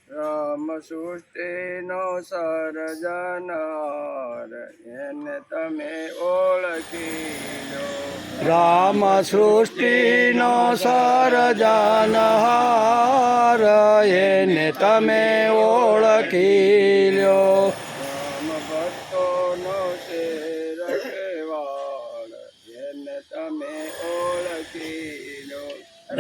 રામ સૃષ્ટિનો સર્જનહાર એને તમે ઓળખી લો. રામ સૃષ્ટિનો સર્જનહાર એને તમે ઓળખી લ્યો. રામ ભક્તોનો શેર કેવાળ એને તમે ઓળખી લો.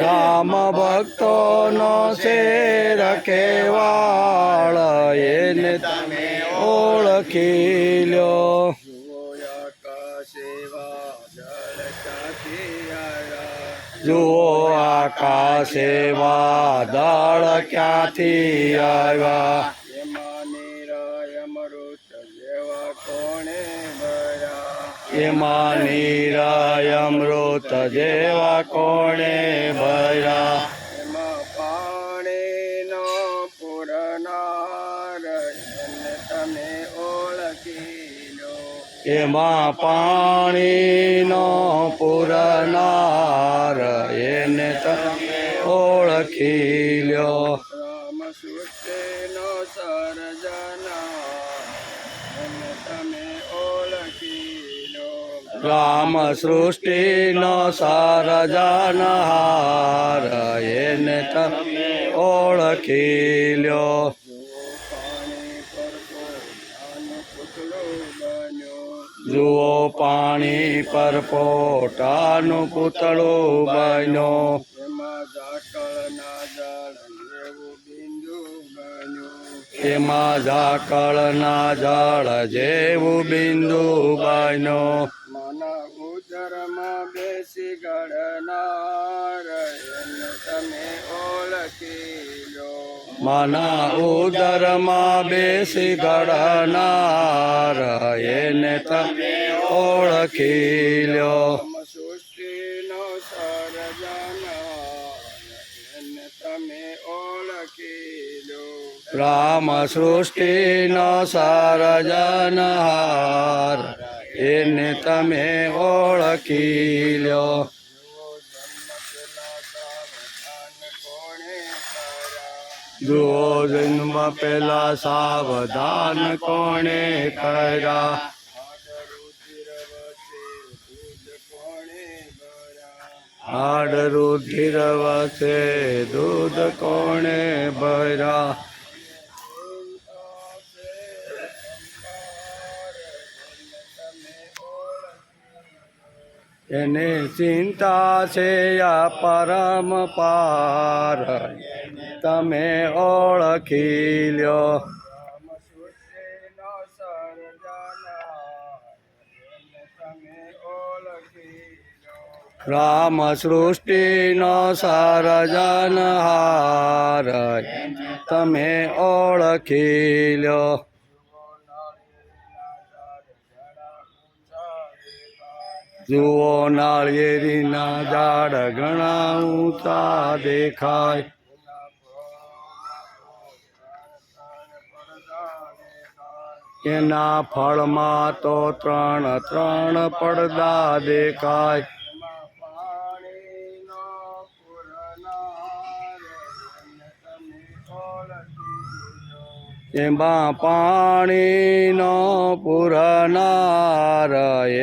રામ ભક્તોનો શેર કેવાળ એને તમે ઓળખી લ્યો. જુઓ આકાશે વાદળ ક્યાંથી આવ્યા. જુઓ આકાશે વાદળ ક્યાંથી આવ્યા. એમાં નિરાય અમૃત જેવા કોણે ભર્યા. એમાં નીરાય અમૃત જેવા કોણે ભર્યા. એમાં પાણીનો પૂરનાર એને તમે ઓળખી લો. એમાં પાણીનો પૂરનાર એને તમે ઓળખી લ્યો. રામ સૃષ્ટિનો સર્જનાર એને તમે ઓળખી લો. રામ સૃષ્ટિનો સર્જનહાર એને તમે ઓળખી લ્યો. જુઓ પાણી પર પોતાનું પૂતળું બન્યો. જુઓ પાણી પર પોતાનું પૂતળું બન્યો. એમાં ઝાકળના ઝાડ જેવું બિંદુ બન્યું. એમાં ઝાકળના ઝાડ જેવું બિંદુ બન્યો. માના ઉદરમાં બેસી ગળનાર એને તમે ઓળખી લો. માના ઉદરમાં બેસી ગળનાર એને તમે ઓળખી લ્યો. રામ સૃષ્ટિનો સર્જનહાર એને તમે ઓળખી લો. રામ સૃષ્ટિનો સર્જનહાર એને તમે ઓળખી લ્યો. જુઓ જન્મ પેલા સાવધાન કોણે કર્યા. જુઓ જન્મ પેલા સાવધાન કોણે કર્યા. હાડ રુધિર વસે દૂધ કોણે ભર્યા. એને ચિંતા છે આ પરમ પાર તમે ઓળખી લ્યો. રામ સૃષ્ટિનો સર્જનહાર તમે ઓળખી લ્યો. જુઓ નાળિયેરીના ઝાડ ઘણા ઊંચા દેખાય. એના ફળમાં તો ત્રણ ત્રણ પડદા દેખાય. એમાં પાણીનો પૂરનાર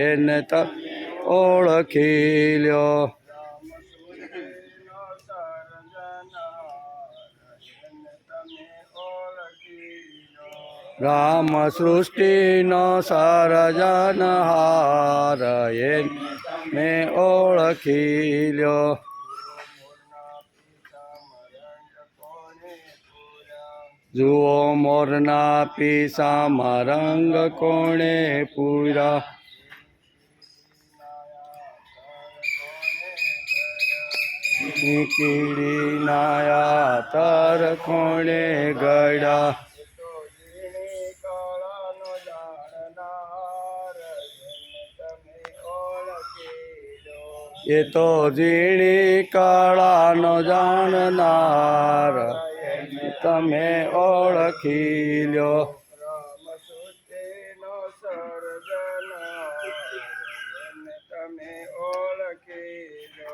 એને તમે ઓળખી લ્યો. રામ સૃષ્ટિનો સર્જનહાર એને તમે ઓળખી લ્યો. જુઓ મોરના પીસામાં રંગ કોણે પૂરા. કીડીના તર કોણે ગળ્યા. એ તો ઝીણી કળાનો જાણનાર તમે ઓળખી લ્યો. રામ સૃષ્ટિનો સર્જનહાર એને તમે ઓળખી લો.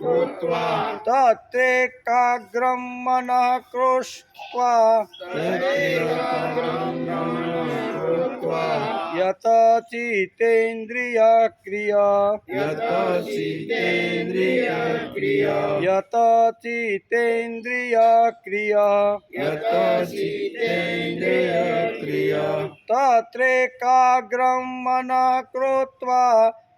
कृत्वा तत्रेकाग्रं मनः कृत्वा कृत्वा यत चित्तेन्द्रियक्रिया यत चित्तेन्द्रियक्रिया यत चित्तेन्द्रियक्रिया यत चित्तेन्द्रियक्रिया तत्रेकाग्रं मनः कृत्वा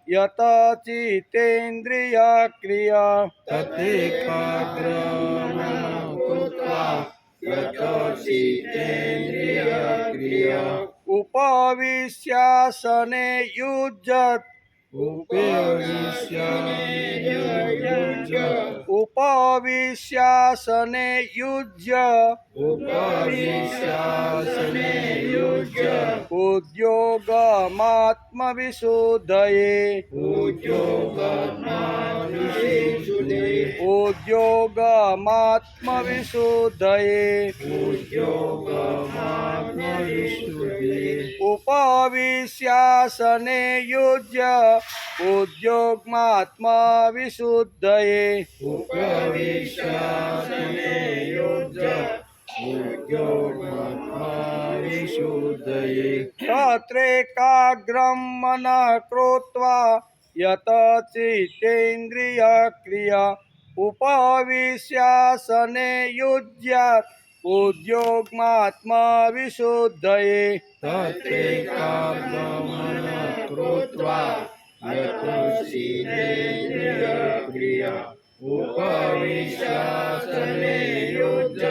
यत चित्तेन्द्रियक्रिया तदेकाग्रमनं कृत्वा यत चित्तेन्द्रियक्रिया उपविश्यासने युज्यत् उपविश्यासने युज्य उपविश्यासने युज्य उद्योगमात्मविशुद्धये उद्योगमात्मविशुद्धये उपविश्यासने युज्य उद्योगमात्मविशुद्धये उपविश्यासने युज्य उद्योगमात्मविशुद्धये तत्रेकाग्रं मनः कृत्वा यत चित्तेन्द्रियक्रिया उपविश्यासने युज्यात् उद्योगमात्मविशुद्धये तत्रेकाग्रमनं कृत्वा यत चित्तेन्द्रियक्रिया उपविश्यासने युज्य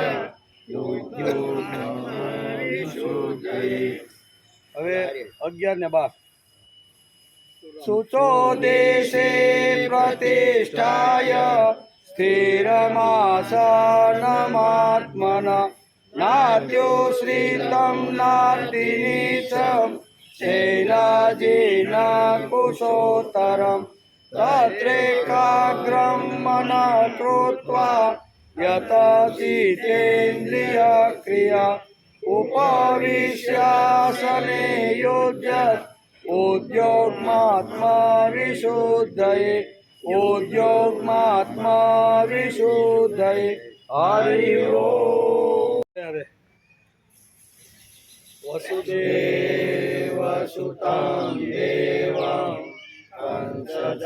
उद्योगमात्मविशुद्धये હવે 11 ને 12 શુચો દેશે પ્રતિષ્ઠાય સ્થિરમાસનમાત્મન નાત્યુશ્રિतं નાતિનીચં શૈલાજીન કુશોત્તરમ તત્રેકાગ્રં મનઃ કૃત્વા यत चित्तेन्द्रियक्रिया उपविश्यासने युज्यत् उद्योगमात्मविशुद्धये उद्योगमात्मविशुद्धये हरि ओम। वसुदेवसुतं देवं कंसचाणूरमर्दन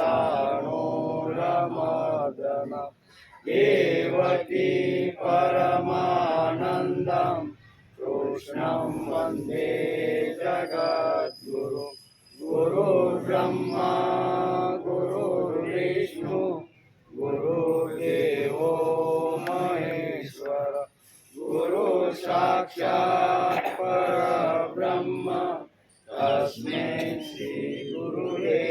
देवकी परमानन्दं कृष्णं वन्दे जगद्गुरुं गुरुर्ब्रह्मा गुरुर्विष्णु गुरुर्देवो महेश्वर गुरुसाक्षात् परब्रह्म तस्मै श्रीगुरुवे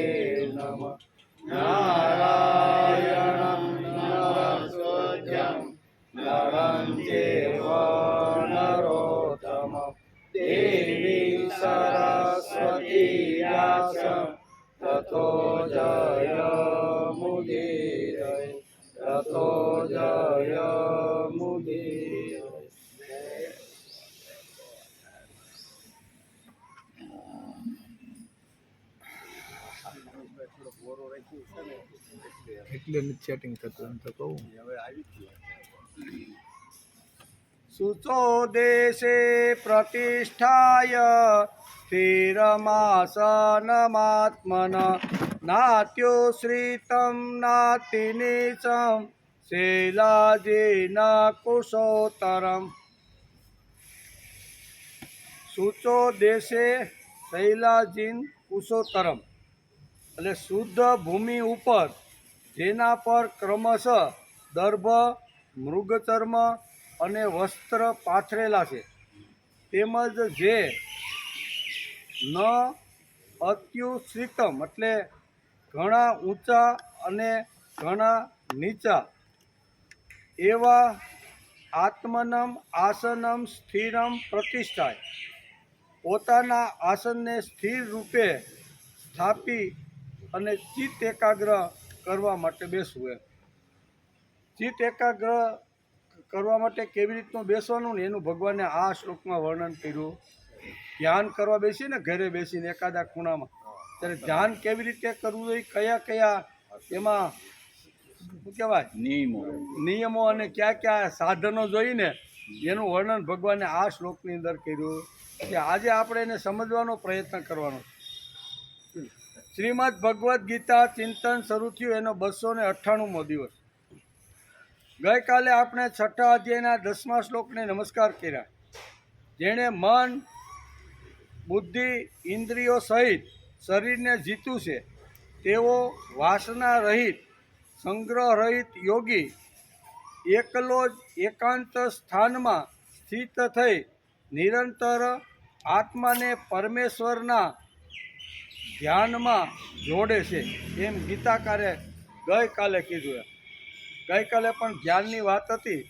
नमः। नारायणं नमस्कृत्यं नरं चैव नरोत्तमं देवीं सरस्वती व्यासं ततो जयमुदीरये ततो जयमुदीरये। એટલે ચેટિંગ થતું એમ તો કહું शुचो देशे प्रतिष्ठाय स्थिरमासनमात्मन नात्युश्रितं नातिनीचं शैलाजिन कुशोत्तरम। शुचो देशे शैलाजिन कुशोत्तरम એટલે શુદ્ધ ભૂમિ ઉપર જેના પર ક્રમશઃ દર્ભ મૃગચર્મ અને વસ્ત્ર પાથરેલા છે તેમજ જે ન અત્યુશ્રિતમ એટલે ઘણા ઊંચા અને ઘણા નીચા એવા આત્મનમ આસનમ સ્થિરમ પ્રતિષ્ઠાય પોતાના આસનને સ્થિર રૂપે સ્થાપી અને ચિત્ત એકાગ્ર કરવા માટે બેસવું એમ। ચિત્ત એકાગ્ર કરવા માટે કેવી રીતનું બેસવાનું ને એનું ભગવાને આ શ્લોકમાં વર્ણન કર્યું। ધ્યાન કરવા બેસીએ ને ઘરે બેસીને એકાદા ખૂણામાં ત્યારે ધ્યાન કેવી રીતે કરવું એ કયા કયા એમાં શું કહેવાય નિયમો અને કયા કયા સાધનો જોઈને એનું વર્ણન ભગવાને આ શ્લોકની અંદર કર્યું કે આજે આપણે એને સમજવાનો પ્રયત્ન કરવાનો છે. શ્રીમદ ભગવદ્ ગીતા ચિંતન શરૂ થયું એનો 298મો દિવસ. ગઈકાલે આપણે 6ઠા અધ્યાયના 10મા શ્લોકને નમસ્કાર કર્યા. જેણે મન બુદ્ધિ ઇન્દ્રિયો સહિત શરીરને જીત્યું છે તેઓ વાસના રહિત સંગ્રહ રહિત યોગી એકલો જ એકાંત સ્થાનમાં સ્થિત થઈ નિરંતર આત્માને પરમેશ્વરના ધ્યાનમાં જોડે છે એમ ગીતાકારે ગઈકાલે કીધું. ગઈકાલે પણ ધ્યાનની વાત હતી.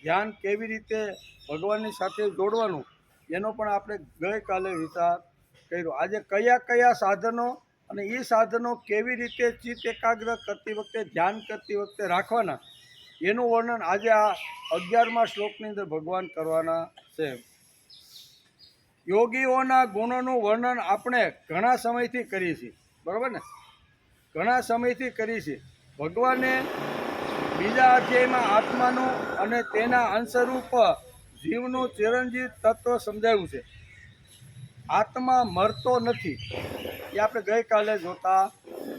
ધ્યાન કેવી રીતે ભગવાનની સાથે જોડવાનું એનો પણ આપણે ગઈકાલે વિચાર કર્યો. આજે કયા કયા સાધનો અને એ સાધનો કેવી રીતે ચિત્ત એકાગ્ર કરતી વખતે ધ્યાન કરતી વખતે રાખવાના એનું વર્ણન આજે આ 11મા શ્લોકની અંદર ભગવાન કરવાના છે. યોગીઓના ગુણોનું વર્ણન આપણે ઘણા સમયથી કરીએ છીએ, બરાબર ને? ઘણા સમયથી કરીએ છીએ. ભગવાને બીજા અધ્યાયમાં આત્માનું અને તેના અંશરૂપ જીવનું ચિરંજીવ તત્વ સમજાવ્યું છે. આત્મા મરતો નથી એ આપણે ગઈકાલે જોતા.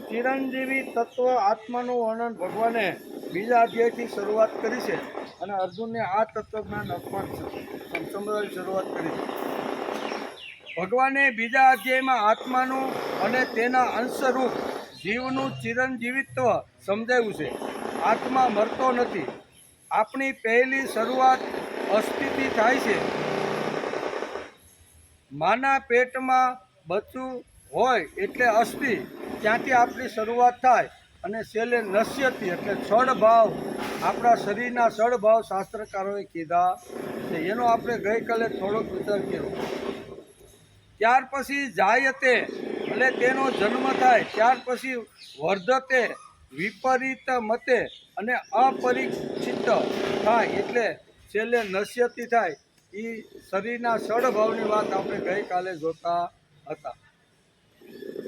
ચિરંજીવી તત્વ આત્માનું વર્ણન ભગવાને બીજા અધ્યાયથી શરૂઆત કરી છે અને અર્જુનને આ તત્વજ્ઞાન સમજાવવાની શરૂઆત કરી છે. ભગવાને બીજા અધ્યાયમાં આત્માનું અને તેના અંશરૂપ જીવનું ચિરંજીવિત્વ સમજાવ્યું છે. આત્મા મરતો નથી. આપણી પહેલી શરૂઆત અસ્થિથી થાય છે. માના પેટમાં બચ્ચું હોય એટલે અસ્થિ, ત્યાંથી આપણી શરૂઆત થાય અને છેલ્લે નશ્યતિ એટલે છડ ભાવ, આપણા શરીરના છડ ભાવ શાસ્ત્રકારોએ કીધા છે. એનો આપણે ગઈકાલે થોડોક વિચાર કર્યો. ત્યાર પછી જાયતે એટલે તેનો જન્મ થાય. ત્યાર પછી વર્ધતે વિપરીત મતે અને અપરિચિત થાય એટલે છેલ્લે નશ્યતિ થાય. એ શરીરના સડભાવની વાત આપણે ગઈકાલે જોતા હતા.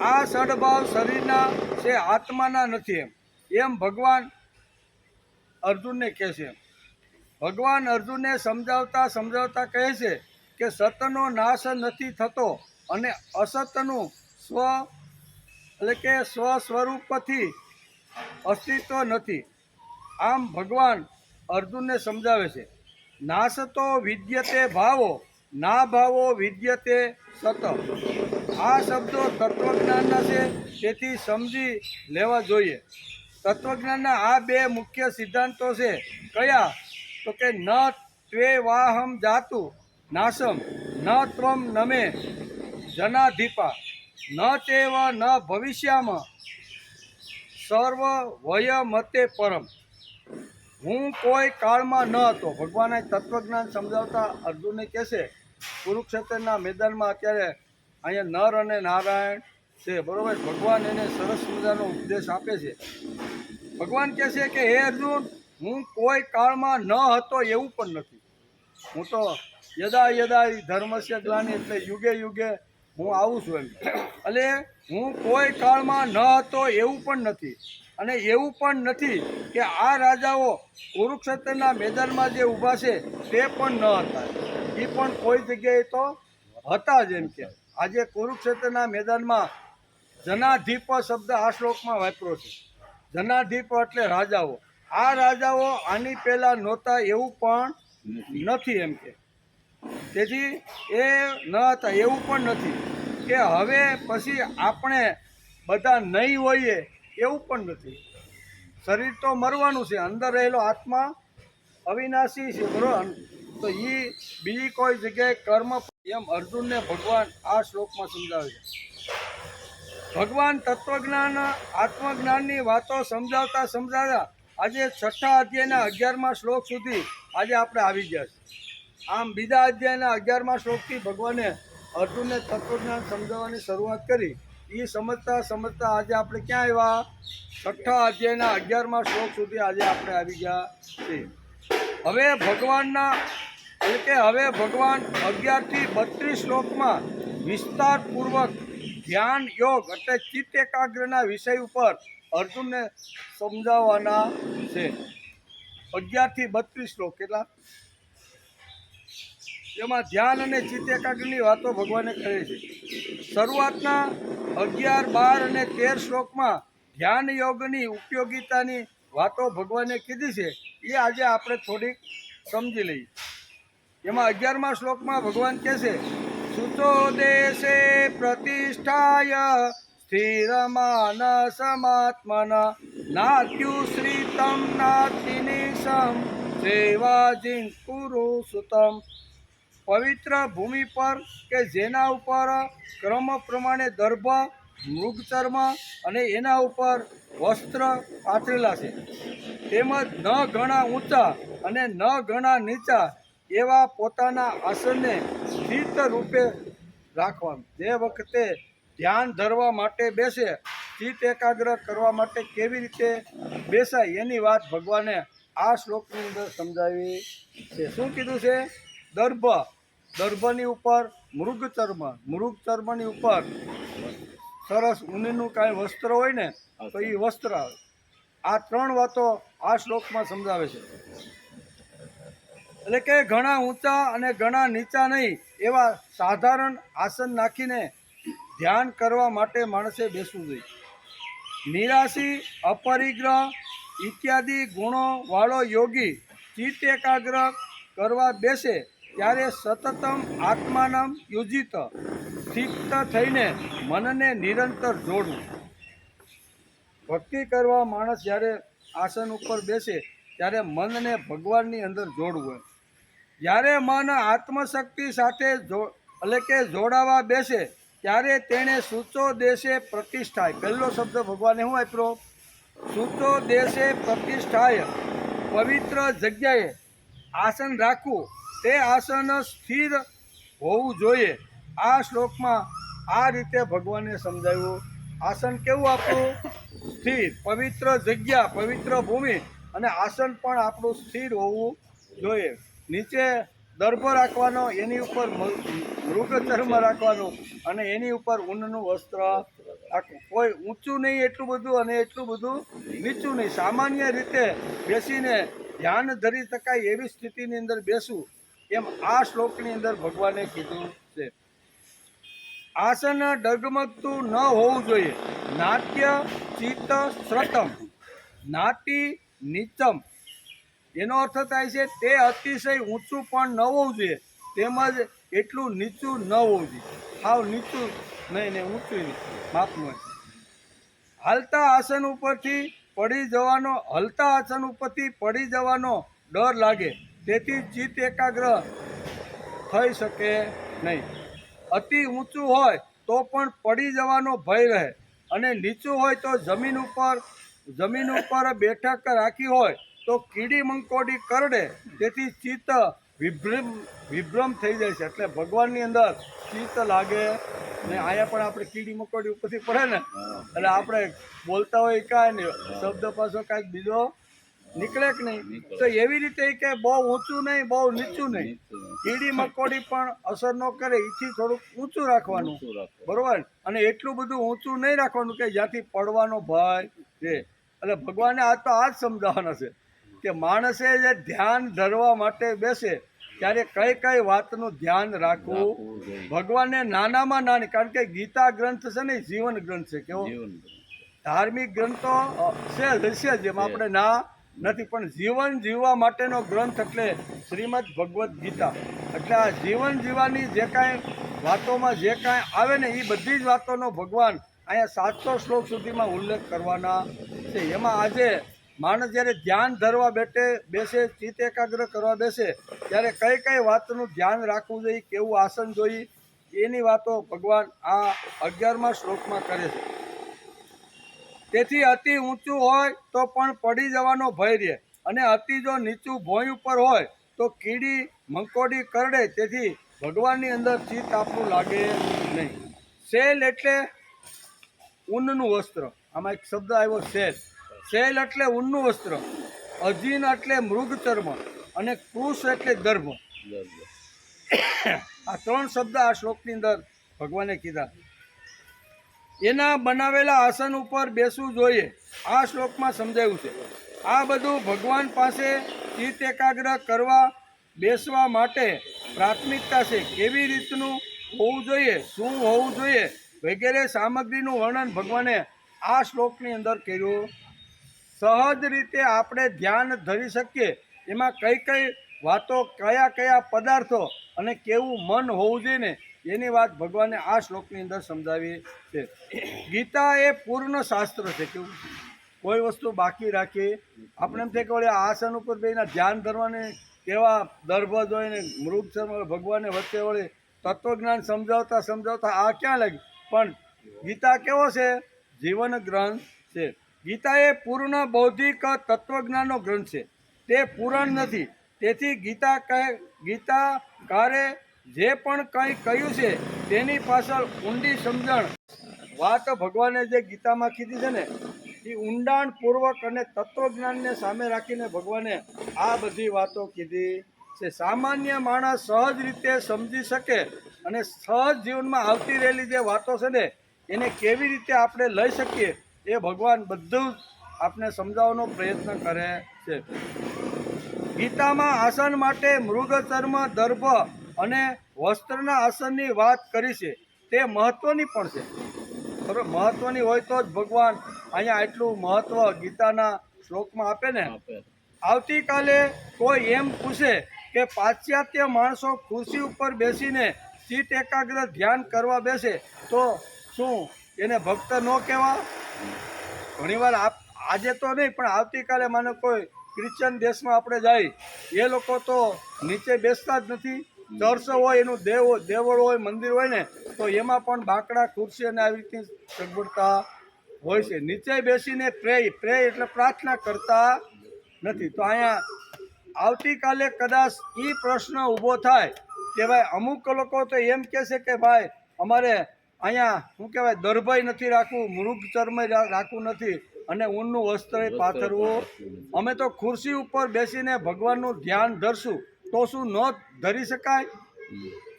આ સડભાવ શરીરના છે, આત્માના નથી એમ ભગવાન અર્જુનને કહે છે. ભગવાન અર્જુનને સમજાવતા કહે છે કે સતનો નાશ નથી થતો અને અસતનું એટલે કે સ્વસ્વરૂપથી અસ્તિત્વ નથી. આમ ભગવાન અર્જુનને સમજાવે છે. નાશ તો વિદ્યતે ભાવો, ના ભાવો વિદ્યતે સત. આ શબ્દો તત્વજ્ઞાનના છે, તેથી સમજી લેવા જોઈએ. તત્વજ્ઞાનના આ બે મુખ્ય સિદ્ધાંતો છે. કયા? તો કે ન ત્વે વાહમ જાતુ નાશમ, ન ત્વમ નમે જનાધિપા, ન ચેવ ન ભવિષ્યામ સર્વ વય મતે પરમ. હું કોઈ કાળમાં ન હતો. ભગવાને તત્વજ્ઞાન સમજાવતા અર્જુનને કહેશે કુરુક્ષેત્રના મેદાનમાં અત્યારે અહીંયા નર અને નારાયણ છે, બરાબર? ભગવાન એને સરસ મજાનો ઉપદેશ આપે છે. ભગવાન કહે છે કે હે અર્જુન, હું કોઈ કાળમાં ન હતો એવું પણ નથી. હું તો યદા યદા ધર્મસ્ય ગ્લાનિ એટલે યુગે યુગે હું આવું છું એમ. એટલે હું કોઈ કાળમાં ન હતો એવું પણ નથી. અને એવું પણ નથી કે આ રાજાઓ કુરુક્ષેત્રના મેદાનમાં જે ઊભા છે તે પણ ન હતા. એ પણ કોઈ જગ્યાએ તો હતા જ એમ કે. આજે કુરુક્ષેત્રના મેદાનમાં જનાધિપ શબ્દ આ શ્લોકમાં વાપર્યો છે. જનાધિપ એટલે રાજાઓ. આ રાજાઓ આની પહેલાં નહોતા એવું પણ નથી એમ કે. તેથી એ ન હતા એવું પણ નથી કે હવે પછી આપણે બધા નહીં હોઈએ એવું પણ નથી. શરીર તો મરવાનું છે, અંદર રહેલો આત્મા અવિનાશી છે, બરોબર? તો એ બીજી કોઈ જગ્યાએ કર્મ એમ અર્જુનને ભગવાન આ શ્લોકમાં સમજાવે છે. ભગવાન તત્વજ્ઞાન આત્મજ્ઞાનની વાતો સમજાવતા આજે 6ઠા અધ્યાયના 11મા શ્લોક સુધી આજે આપણે આવી ગયા છે. આમ બીજા અધ્યાયના 11મા શ્લોકથી ભગવાને અર્જુનને તત્વજ્ઞાન સમજાવવાની શરૂઆત કરી. એ સમજતા આજે આપણે ક્યાં આવ્યા? 6ઠા અધ્યાયના 11મા શ્લોક સુધી આજે આપણે આવી ગયા છીએ. હવે ભગવાન 11 થી 32 શ્લોકમાં વિસ્તારપૂર્વક ધ્યાન યોગ એટલે ચિત્ત એકાગ્રના વિષય ઉપર અર્જુનને સમજાવવાના છે. 11 થી 32 શ્લોક કેટલા? એમાં ધ્યાન અને ચિત્ત એકાગ્રની વાતો ભગવાને કરી છે. શરૂઆતના 11, 12 અને 13 શ્લોકમાં ધ્યાન યોગની ઉપયોગિતાની વાતો ભગવાને કીધી છે. એ આજે આપણે થોડીક સમજી લઈએ. એમાં 11મા શ્લોકમાં ભગવાન કહે છે, શુચો દેશે પ્રતિષ્ઠાય સ્થિરમાનસમાત્મન નાત્યુશ્રિતમ નાતિનિશમ સેવાજીન પુરુષોત્તમ. પવિત્ર ભૂમિ પર કે જેના ઉપર ક્રમ પ્રમાણે દર્ભ, મૃગચર્મ અને એના ઉપર વસ્ત્ર પાથરેલા છે, તેમજ ન ઘણા ઊંચા અને ન ઘણા નીચા એવા પોતાના આસનને સ્થિત રૂપે રાખવાનું. જે વખતે ધ્યાન ધરવા માટે બેસે, ચિત્ત એકાગ્ર કરવા માટે કેવી રીતે બેસાય એની વાત ભગવાને આ શ્લોકની અંદર સમજાવી છે. શું કીધું છે? દર્ભની ઉપર મૃગચર્મની ઉપર સરસ ઊનનું કાંઈ વસ્ત્ર હોય ને તો એ વસ્ત્ર આવે. આ 3 વાતો આ શ્લોકમાં સમજાવે છે. એટલે કે ઘણા ઊંચા અને ઘણા નીચા નહીં એવા સાધારણ આસન નાખીને ધ્યાન કરવા માટે માણસે બેસવું જોઈએ. નિરાશી, અપરિગ્રહ ઇત્યાદિ ગુણો વાળો યોગી ચિત્ત એકાગ્ર કરવા બેસે ત્યારે સતતમ આત્માનમ યુજિત સ્થિત થઈને મનને નિરંતર જોડવું. ભક્તિ કરવા માણસ જ્યારે આસન ઉપર બેસે ત્યારે મનને ભગવાનની અંદર જોડવું. જ્યારે મન આત્મશક્તિ સાથે એટલે કે જોડાવા બેસે ત્યારે તેણે સૂચો દેશે પ્રતિષ્ઠાય. પહેલો શબ્દ ભગવાને શું આપ્યો? સૂચો દેશે પ્રતિષ્ઠાય. પવિત્ર જગ્યાએ આસન રાખવું, તે આસન સ્થિર હોવું જોઈએ. આ શ્લોકમાં આ રીતે ભગવાને સમજાવ્યું. આસન કેવું આપણું? સ્થિર. પવિત્ર જગ્યા, પવિત્ર ભૂમિ અને આસન પણ આપણું સ્થિર હોવું જોઈએ. નીચે દર્ભ રાખવાનો, એની ઉપર મૃગચર્મ રાખવાનું અને એની ઉપર ઊનનું વસ્ત્ર રાખવું. કોઈ ઊંચું નહીં એટલું બધું અને એટલું બધું નીચું નહીં. સામાન્ય રીતે બેસીને ધ્યાન ધરી શકાય એવી સ્થિતિની અંદર બેસવું, એમ આ શ્લોકની અંદર ભગવાને કીધું છે. આસન ડગમગતું ન હોવું જોઈએ. નાટ્ય ચિત્ત શ્રતમ નાટી નીચમ. એનો અર્થ થાય છે તે અતિશય ઊંચું પણ ન હોવું જોઈએ, તેમજ એટલું નીચું ન હોવું જોઈએ. હાવ નીચું નહીં ને ઊંચું નહીં, માપનું. હલતા આસન ઉપરથી પડી જવાનો ડર લાગે, તેથી ચિત્ત એકાગ્ર થઈ શકે નહીં. અતિ ઊંચું હોય તો પણ પડી જવાનો ભય રહે અને નીચું હોય તો જમીન ઉપર બેઠક રાખી હોય તો કીડી મંકોડી કરડે, તેથી ચિત્ત વિભ્રમ થઈ જાય છે. એટલે ભગવાનની અંદર ચિત્ત લાગે ને અહીંયા પણ આપણે કીડી મકોડી ઉપરથી પડે ને એટલે આપણે બોલતા હોય કાંઈ નહીં, શબ્દ પાછો કાંઈક બીજો નીકળે કે નહીં. તો એવી રીતે કે બહુ ઊંચું નહીં, બહુ નીચું નહીં, કીડી મકોડી પણ અસર ન કરે, એથી થોડુંક ઊંચું રાખવાનું, બરોબર. અને એટલું બધું ઊંચું નહીં રાખવાનું કે જ્યાંથી પડવાનો ભય છે. એટલે ભગવાને આ જ સમજાવવાના છે કે માણસે જે ધ્યાન ધરવા માટે બેસે ત્યારે કઈ કઈ વાતનું ધ્યાન રાખવું. ભગવાને નાનામાં નાની, કારણ કે ગીતા ગ્રંથ છે ને જીવન ગ્રંથ છે. કેવો? ધાર્મિક ગ્રંથો છે જેમ આપણે ના નથી, પણ જીવન જીવવા માટેનો ગ્રંથ એટલે શ્રીમદ ભગવદ્ ગીતા. એટલે આ જીવન જીવવાની જે કાંઈ વાતોમાં જે કાંઈ આવે ને એ બધી જ વાતોનો ભગવાન અહીંયા 700 શ્લોક સુધીમાં ઉલ્લેખ કરવાના છે. એમાં આજે માણસ જ્યારે ધ્યાન ધરવા બેસે, ચિત્ત એકાગ્ર કરવા બેસે ત્યારે કઈ કઈ વાતનું ધ્યાન રાખવું જોઈએ, કેવું આસન જોઈએ, એની વાતો ભગવાન આ 11મા શ્લોકમાં કરે છે. તેથી અતિ ઊંચું હોય તો પણ પડી જવાનો ભય રહે અને અતિ જો નીચું ભોંય ઉપર હોય તો કીડી મંકોડી કરડે, તેથી ભગવાનની અંદર ચિત્ત આપણું લાગે નહીં. શૈલ એટલે ઊનનું વસ્ત્ર. આમાં એક શબ્દ આવ્યો શૈલ. શૈલ એટલે ઊનનું વસ્ત્ર, અજીન એટલે મૃગચર્મ અને કૃષ એટલે દર્ભ. આ 3 શબ્દ આ શ્લોકની અંદર ભગવાને કીધા. એના બનાવેલા આસન ઉપર બેસવું જોઈએ. આ શ્લોકમાં સમજાયું છે. આ બધું ભગવાન પાસે ચિત્ત એકાગ્ર કરવા બેસવા માટે પ્રાથમિકતા છે. કેવી રીતનું હોવું જોઈએ, શું હોવું જોઈએ વગેરે સામગ્રીનું વર્ણન ભગવાને આ શ્લોકની અંદર કર્યું. સહજ રીતે આપણે ધ્યાન ધરી શકીએ એમાં કઈ કઈ વાતો, કયા કયા પદાર્થો અને કેવું મન હોવું જોઈએ ને એની વાત ભગવાને આ શ્લોકની અંદર સમજાવી છે. ગીતા એ પૂર્ણ શાસ્ત્ર છે. કેવું કોઈ વસ્તુ બાકી રાખી આપણે એમ થાય કે વળી આસન ઉપર બેસીને ધ્યાન ધરવાની કેવા દર્ભ જોઈને મૃગ ભગવાને વચ્ચે વળી તત્વજ્ઞાન સમજાવતા સમજાવતા આ ક્યાં લાગી. પણ ગીતા કેવો છે? જીવન ગ્રંથ છે. ગીતા એ પૂર્ણ બૌદ્ધિક તત્વજ્ઞાનનો ગ્રંથ છે. તે પુરાણ નથી. તેથી ગીતાકારે જે પણ કંઈ કહ્યું છે તેની પાછળ ઊંડી સમજણ વાત ભગવાને જે ગીતામાં કીધી છે ને એ ઊંડાણપૂર્વક અને તત્વજ્ઞાનને સામે રાખીને ભગવાને આ બધી વાતો કીધી છે. સામાન્ય માણસ સહજ રીતે સમજી શકે અને સહજ જીવનમાં આવતી રહેલી જે વાતો છે ને એને કેવી રીતે આપણે લઈ શકીએ એ ભગવાન બધું જ આપણે સમજાવવાનો પ્રયત્ન કરે છે. ગીતામાં આસન માટે મૃગ, ચર્મ, દર્ભ અને વસ્ત્રના આસનની વાત કરી છે. તે મહત્વની પણ છે. બરાબર, મહત્વની હોય તો જ ભગવાન અહીંયા એટલું મહત્વ ગીતાના શ્લોકમાં આપે ને. આવતીકાલે કોઈ એમ પૂછે કે પાશ્ચાત્ય માણસો ખુરશી ઉપર બેસીને ચિત્ત એકાગ્ર ધ્યાન કરવા બેસે તો શું એને ભક્ત ન કહેવા? ઘણીવાર આજે તો નહીં પણ આવતીકાલે માનો કોઈ ક્રિશ્ચન દેશમાં આપણે જાય એ લોકો તો નીચે બેસતા જ નથી. ચર્ચ હોય, એનું દેવળ હોય, મંદિર હોય ને તો એમાં પણ બાંકડા ખુરશી અને આવી રીતની સગવડતા હોય છે. નીચે બેસીને પ્રે એટલે પ્રાર્થના કરતા નથી. તો અહીંયા આવતીકાલે કદાચ એ પ્રશ્ન ઊભો થાય કે ભાઈ અમુક લોકો તો એમ કહેશે કે ભાઈ અમારે અહીંયા શું કહેવાય દર્ભય નથી રાખવું, મૃગ ચર્મ રાખવું નથી અને ઊનનું વસ્ત્ર પાથરવું. અમે તો ખુરશી ઉપર બેસીને ભગવાનનું ધ્યાન ધરશું. તો શું ન ધરી શકાય?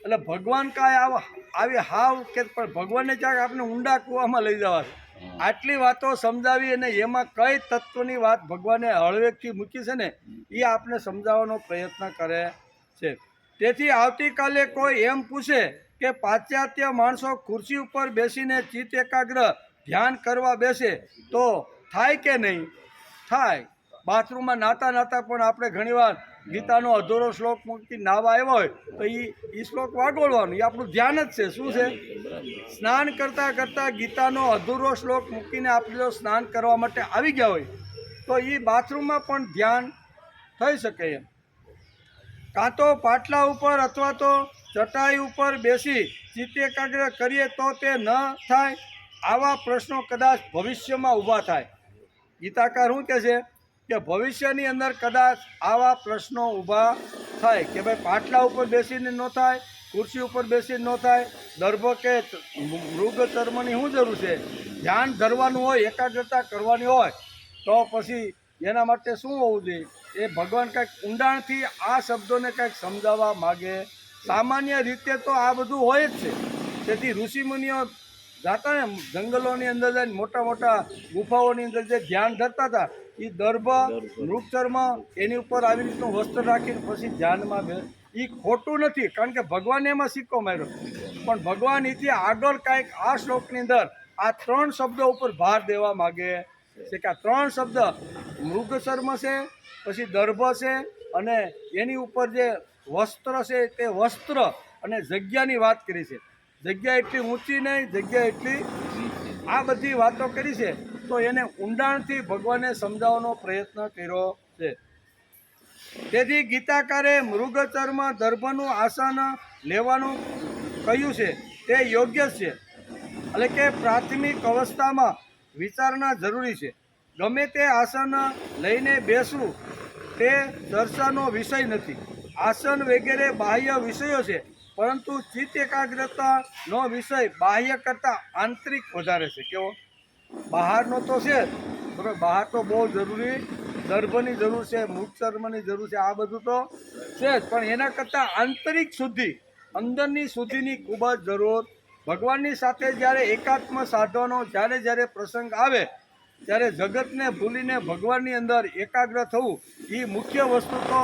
એટલે ભગવાન કાંઈ આવી હાવ કે પણ ભગવાનને ક્યાંક આપણે ઊંડા કૂવામાં લઈ જવા. આટલી વાતો સમજાવી અને એમાં કઈ તત્વની વાત ભગવાને હળવેકથી મૂકી છે ને એ આપણે સમજાવવાનો પ્રયત્ન કરે છે. તેથી આવતીકાલે કોઈ એમ પૂછે કે પાશ્ચાત્ય માણસો ખુરશી ઉપર બેસીને ચિત્ત એકાગ્ર ધ્યાન કરવા બેસે તો થાય કે નહીં? થાય. બાથરૂમમાં નાતા નાતા પણ આપણે ઘણીવાર ગીતાનો અધૂરો શ્લોક મૂકી નાવા આવ્યો હોય તો એ શ્લોક વાગોળવાનો, એ આપણું ધ્યાન જ છે. શું છે? સ્નાન કરતાં કરતાં ગીતાનો અધૂરો શ્લોક મૂકીને આપણે જો સ્નાન કરવા માટે આવી ગયા હોય તો એ બાથરૂમમાં પણ ધ્યાન થઈ શકે એમ. કાં તો પાટલા ઉપર અથવા તો ચટાઈ ઉપર બેસી ચિત્ત એકાગ્ર કરીએ તો તે ન થાય. આવા પ્રશ્નો કદાચ ભવિષ્યમાં ઊભા થાય. ગીતાકાર શું કહે છે કે ભવિષ્યની અંદર કદાચ આવા પ્રશ્નો ઊભા થાય કે ભાઈ પાટલા ઉપર બેસીને ન થાય, ખુરશી ઉપર બેસીને ન થાય, દર્ભ કે મૃગ ચર્મની શું જરૂર છે? ધ્યાન ધરવાનું હોય, એકાગ્રતા કરવાની હોય તો પછી એના માટે શું હોવું જોઈએ? એ ભગવાન કંઈક ઊંડાણથી આ શબ્દોને કંઈક સમજાવવા માગે. સામાન્ય રીતે તો આ બધું હોય જ છે. તેથી ઋષિમુનિઓ જાતા ને જંગલોની અંદર જઈને મોટા મોટા ગુફાઓની અંદર જે ધ્યાન ધરતા હતા એ દર્ભ, મૃગચર્મ એની ઉપર આવી રીતનું વસ્ત્ર રાખીને પછી ધ્યાનમાં બે. એ ખોટું નથી, કારણ કે ભગવાને એમાં સિક્કો માર્યો. પણ ભગવાન એથી આગળ કાંઈક આ શ્લોકની અંદર આ 3 શબ્દો ઉપર ભાર દેવા માગે છે કે આ 3 શબ્દ મૃગચર્મ છે, પછી દર્ભ છે અને એની ઉપર જે વસ્ત્ર છે તે વસ્ત્ર અને જગ્યાની વાત કરી છે. જગ્યા એટલી ઊંચી નહીં, જગ્યા એટલી, આ બધી વાતો કરી છે. તો એને ઊંડાણથી ભગવાને સમજાવવાનો પ્રયત્ન કર્યો છે. તેથી ગીતાકારે મૃગચર્મ દર્ભનું આસન લેવાનું કહ્યું છે તે યોગ્ય છે. એટલે કે પ્રાથમિક અવસ્થામાં વિચારણા જરૂરી છે. ગમે તે આસન લઈને બેસવું તે ચર્ચાનો વિષય નથી. આસન વગેરે બાહ્ય વિષયો છે, પરંતુ ચિત્ત એકાગ્રતાનો વિષય બાહ્ય કરતાં આંતરિક વધારે છે. કેવો? બહારનો તો છે બરાબર, બહાર તો બહુ જરૂરી, દર્ભની જરૂર છે, મૃગચર્મની જરૂર છે, આ બધું તો છે જ, પણ એના કરતાં આંતરિક શુદ્ધિ, અંદરની શુદ્ધિની ખૂબ જ જરૂર ભગવાનની સાથે જ્યારે એકાત્મ સાધવાનો જ્યારે પ્રસંગ આવે ત્યારે જગતને ભૂલીને ભગવાનની અંદર એકાગ્ર થવું એ મુખ્ય વસ્તુ તો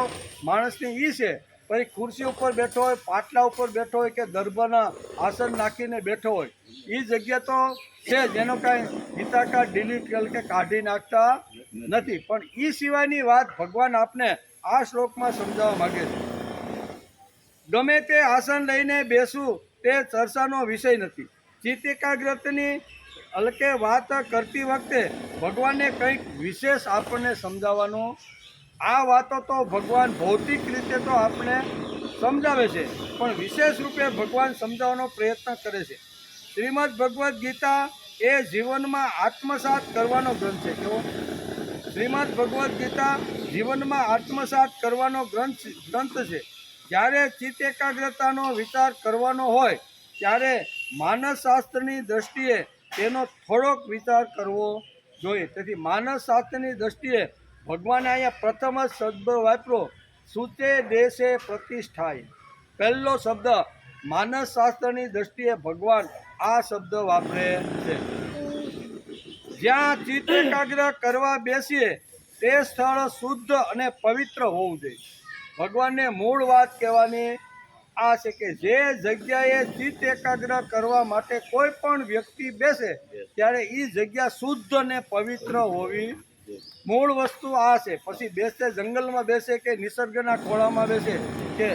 માણસની એ છે. પછી ખુરશી ઉપર બેઠો હોય, પાટલા ઉપર બેઠો હોય કે દરબારના આસન નાખીને બેઠો હોય, એ જગ્યા તો છે જેનો કાંઈ ગીતાકાર ડિલીટ કે કાઢી નાખતા નથી. પણ એ સિવાયની વાત ભગવાન આપને આ શ્લોકમાં સમજાવવા માગે છે. ગમે તે આસન લઈને બેસવું તે ચર્ચાનો વિષય નથી. ચિત્ત એકાગ્રતાની હલકે વાત કરતી વખતે ભગવાનને કંઈક વિશેષ આપણને સમજાવવાનું. આ વાતો તો ભગવાન ભૌતિક રીતે તો આપણે સમજાવે છે, પણ વિશેષ રૂપે ભગવાન સમજાવવાનો પ્રયત્ન કરે છે. શ્રીમદ ભગવદ્ ગીતા એ જીવનમાં આત્મસાત કરવાનો ગ્રંથ છે. કેવો? શ્રીમદ ભગવદ્ ગીતા જીવનમાં આત્મસાત કરવાનો ગ્રંથ છે. જ્યારે ચિત્ત એકાગ્રતાનો વિચાર કરવાનો હોય ત્યારે માનસશાસ્ત્રની દૃષ્ટિએ તેનો થોડોક વિચાર કરવો જોઈએ. તેથી માનસશાસ્ત્રની દૃષ્ટિએ ભગવાને અહીંયા પ્રથમ જ શબ્દ વાપરો, સૂચે દેશે પ્રતિષ્ઠાય. પહેલો શબ્દ માનસશાસ્ત્રની દૃષ્ટિએ ભગવાન આ શબ્દ વાપરે છે. જ્યાં ચિત્ત એકાગ્ર કરવા બેસીએ તે સ્થળ શુદ્ધ અને પવિત્ર હોવું જોઈએ. ભગવાનને મૂળ વાત કહેવાની આ છે કે જે જગ્યાએ ચિત્ત એકાગ્ર કરવા માટે કોઈ પણ વ્યક્તિ બેસે ત્યારે એ જગ્યા શુદ્ધ અને પવિત્ર હોવી મૂળ વસ્તુ આ છે. પછી બેસે જંગલમાં બેસે કે નિસર્ગના ખોળામાં બેસે કે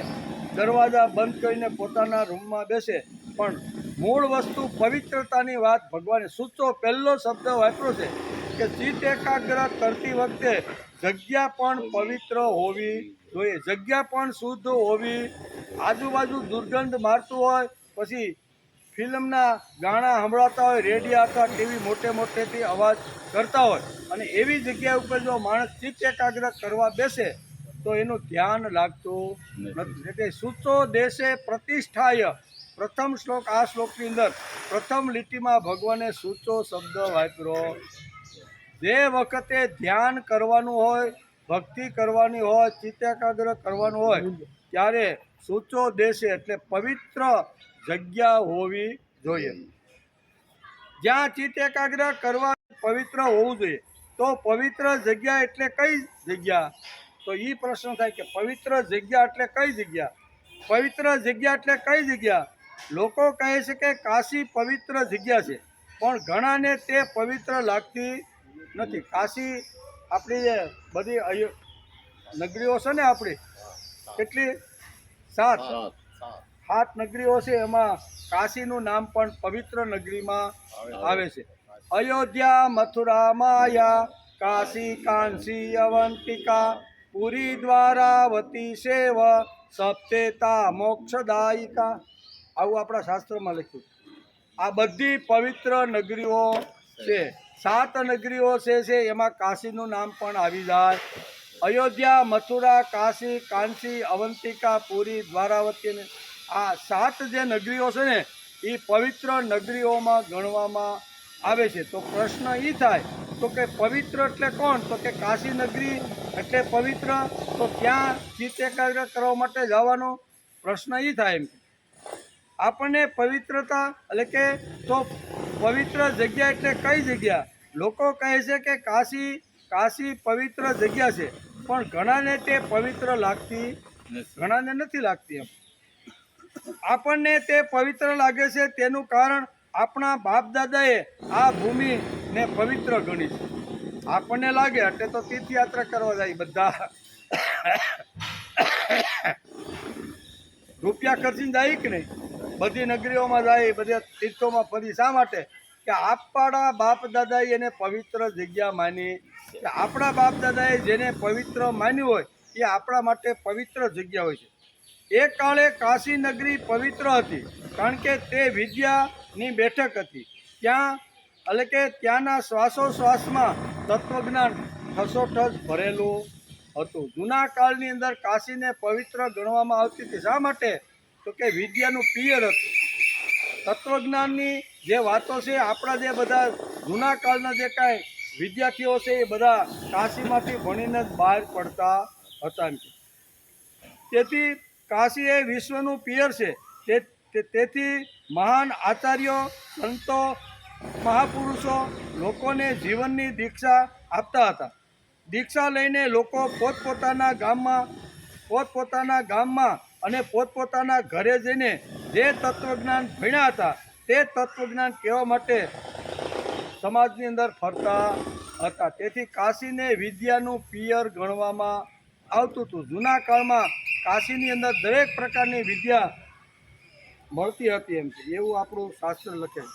દરવાજા બંધ કરીને પોતાના રૂમમાં બેસે, પણ મૂળ વસ્તુ પવિત્રતાની વાત ભગવાને સૂચો પહેલો શબ્દ વાપર્યો છે કે ચિત્ત એકાગ્ર કરતી વખતે જગ્યા પણ પવિત્ર હોવી જોઈએ, જગ્યા પણ શુદ્ધ હોવી. આજુબાજુ દુર્ગંધ મારતું હોય, પછી ફિલ્મના ગાણા સંભળાતા હોય, રેડિયો અથવા ટીવી મોટેથી અવાજ કરતા હોય, અને એવી જગ્યા ઉપર જો માણસ ચિત્ત એકાગ્ર કરવા બેસે તો એનું ધ્યાન લાગતું નથી. એટલે સૂચો દેશે પ્રતિષ્ઠાય. પ્રથમ શ્લોક, આ શ્લોકની અંદર પ્રથમ લીટીમાં ભગવાને સૂચો શબ્દ વાપર્યો. જે વખતે ધ્યાન કરવાનું હોય, ભક્તિ કરવાની હોય, ચિત્ત એકાગ્ર કરવાનું હોય ત્યારે સૂચો દેશે એટલે પવિત્ર જગ્યા હોવી જોઈએ. જ્યાં ચિત્ત એકાગ્ર કરવા પવિત્ર હોવું જોઈએ. તો પવિત્ર જગ્યા એટલે કઈ જગ્યા? તો એ પ્રશ્ન થાય કે પવિત્ર જગ્યા એટલે કઈ જગ્યા? પવિત્ર જગ્યા એટલે કઈ જગ્યા? લોકો કહે છે કે કાશી પવિત્ર જગ્યા છે, પણ ઘણાને તે પવિત્ર લાગતી નથી. કાશી આપણી જે બધી નગરીઓ છે ને, આપણી કેટલી 7 નગરીઓ છે, એમાં કાશીનું નામ પણ પવિત્ર નગરીમાં આવે છે. અયોધ્યા, મથુરા, માયા, કાશી, કાંસી, અવંતિકા, પુરી, દ્વારાવતી, સેવ, સપ્તેતા મોક્ષદાયિકા. આવું આપણા શાસ્ત્રમાં લખ્યું. આ બધી પવિત્ર નગરીઓ છે. 7 નગરીઓ છે એમાં કાશીનું નામ પણ આવી જાય. અયોધ્યા, મથુરા, કાશી, કાંસી, અવંતિકા, પુરી, દ્વારાવતી, આ 7 જે નગરીઓ છે ને એ પવિત્ર નગરીઓમાં ગણવામાં આવે છે. તો પ્રશ્ન એ થાય તો કે પવિત્ર એટલે કોણ? તો કે કાશી નગરી એટલે પવિત્ર, તો ત્યાં ચિત્ત એકાગ્ર કરવા માટે જવાનો પ્રશ્ન એ થાય. એમ આપણને પવિત્રતા એટલે કે તો પવિત્ર જગ્યા એટલે કઈ જગ્યા? લોકો કહે છે કે કાશી પવિત્ર જગ્યા છે, પણ ઘણાને તે પવિત્ર લાગતી, ઘણાને નથી લાગતી. એમ આપણને તે પવિત્ર લાગે છે તેનું કારણ આપણા બાપ દાદાએ આ ભૂમિને પવિત્ર ગણી છે. આપણને લાગે એટલે તો તીર્થયાત્રા કરવા જાય બધા, રૂપિયા ખર્ચીને જાય કે નહીં, બધી નગરીઓમાં જાય, બધા તીર્થોમાં ફરી. શા માટે? કે આપણા બાપ દાદાએ એને પવિત્ર જગ્યા માની. કે આપણા બાપ દાદાએ જેને પવિત્ર માન્યું હોય એ આપણા માટે પવિત્ર જગ્યા હોય છે. એક કાળે કાશી નગરી પવિત્ર હતી, કારણ કે તે વિદ્યાની બેઠક હતી. ત્યાં એટલે કે ત્યાંના શ્વાસોશ્વાસમાં તત્વજ્ઞાન ઠસોઠસ ભરેલું હતું. જૂના કાળની અંદર કાશીને પવિત્ર ગણવામાં આવતી હતી. શા માટે? તો કે વિદ્યાનું પિયર હતું. તત્વજ્ઞાનની જે વાતો છે, આપણા જે બધા જૂના કાળના જે કાંઈ વિદ્યાર્થીઓ છે એ બધા કાશીમાંથી ભણીને જ બહાર પડતા હતા. તેથી કાશી એ વિશ્વનું પિયર છે. તેથી મહાન આચાર્યો, સંતો, મહાપુરુષો લોકોને જીવનની દીક્ષા આપતા હતા. દીક્ષા લઈને લોકો પોતપોતાના ગામમાં અને પોતપોતાના ઘરે જઈને જે તત્વજ્ઞાન ભણ્યા હતા તે તત્વજ્ઞાન કહેવા માટે સમાજની અંદર ફરતા હતા. તેથી કાશીને વિદ્યાનું પિયર ગણવામાં આવતું હતું. જૂના કાળમાં કાશીની અંદર દરેક પ્રકારની વિદ્યા મળતી હતી એમ છે, એવું આપણું શાસ્ત્ર લખે છે.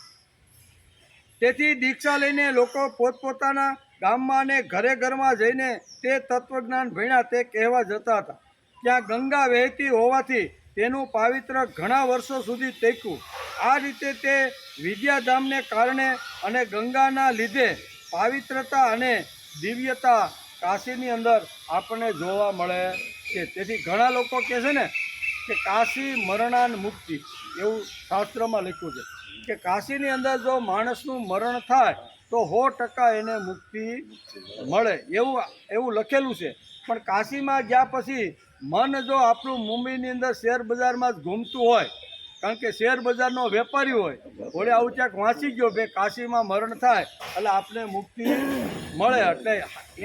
તેથી દીક્ષા લઈને લોકો પોતપોતાના ગામમાં અને ઘરમાં જઈને તે તત્વજ્ઞાન ભણ્યા તે કહેવા જતા હતા. ત્યાં ગંગા વહેતી હોવાથી તેનું પાવિત્ર ઘણા વર્ષો સુધી ટક્યું. આ રીતે તે વિદ્યાધામને કારણે અને ગંગાના લીધે પાવિત્રતા અને દિવ્યતા કાશીની અંદર આપણને જોવા મળે છે. તેથી ઘણા લોકો કહે છે ને કે કાશી મરણાન મુક્તિ, એવું શાસ્ત્રમાં લખ્યું છે કે કાશીની અંદર જો માણસનું મરણ થાય તો 100% એને મુક્તિ મળે, એવું લખેલું છે. પણ કાશીમાં ગયા પછી મન જો આપણું મુંબઈની અંદર શેર બજારમાં જ ઘૂમતું હોય, કારણ કે શેર બજારનો વેપારી હોય, વળે આવું ક્યાંક વાંચી ગયો ભાઈ કાશીમાં મરણ થાય એટલે આપણે મુક્તિ મળે. એટલે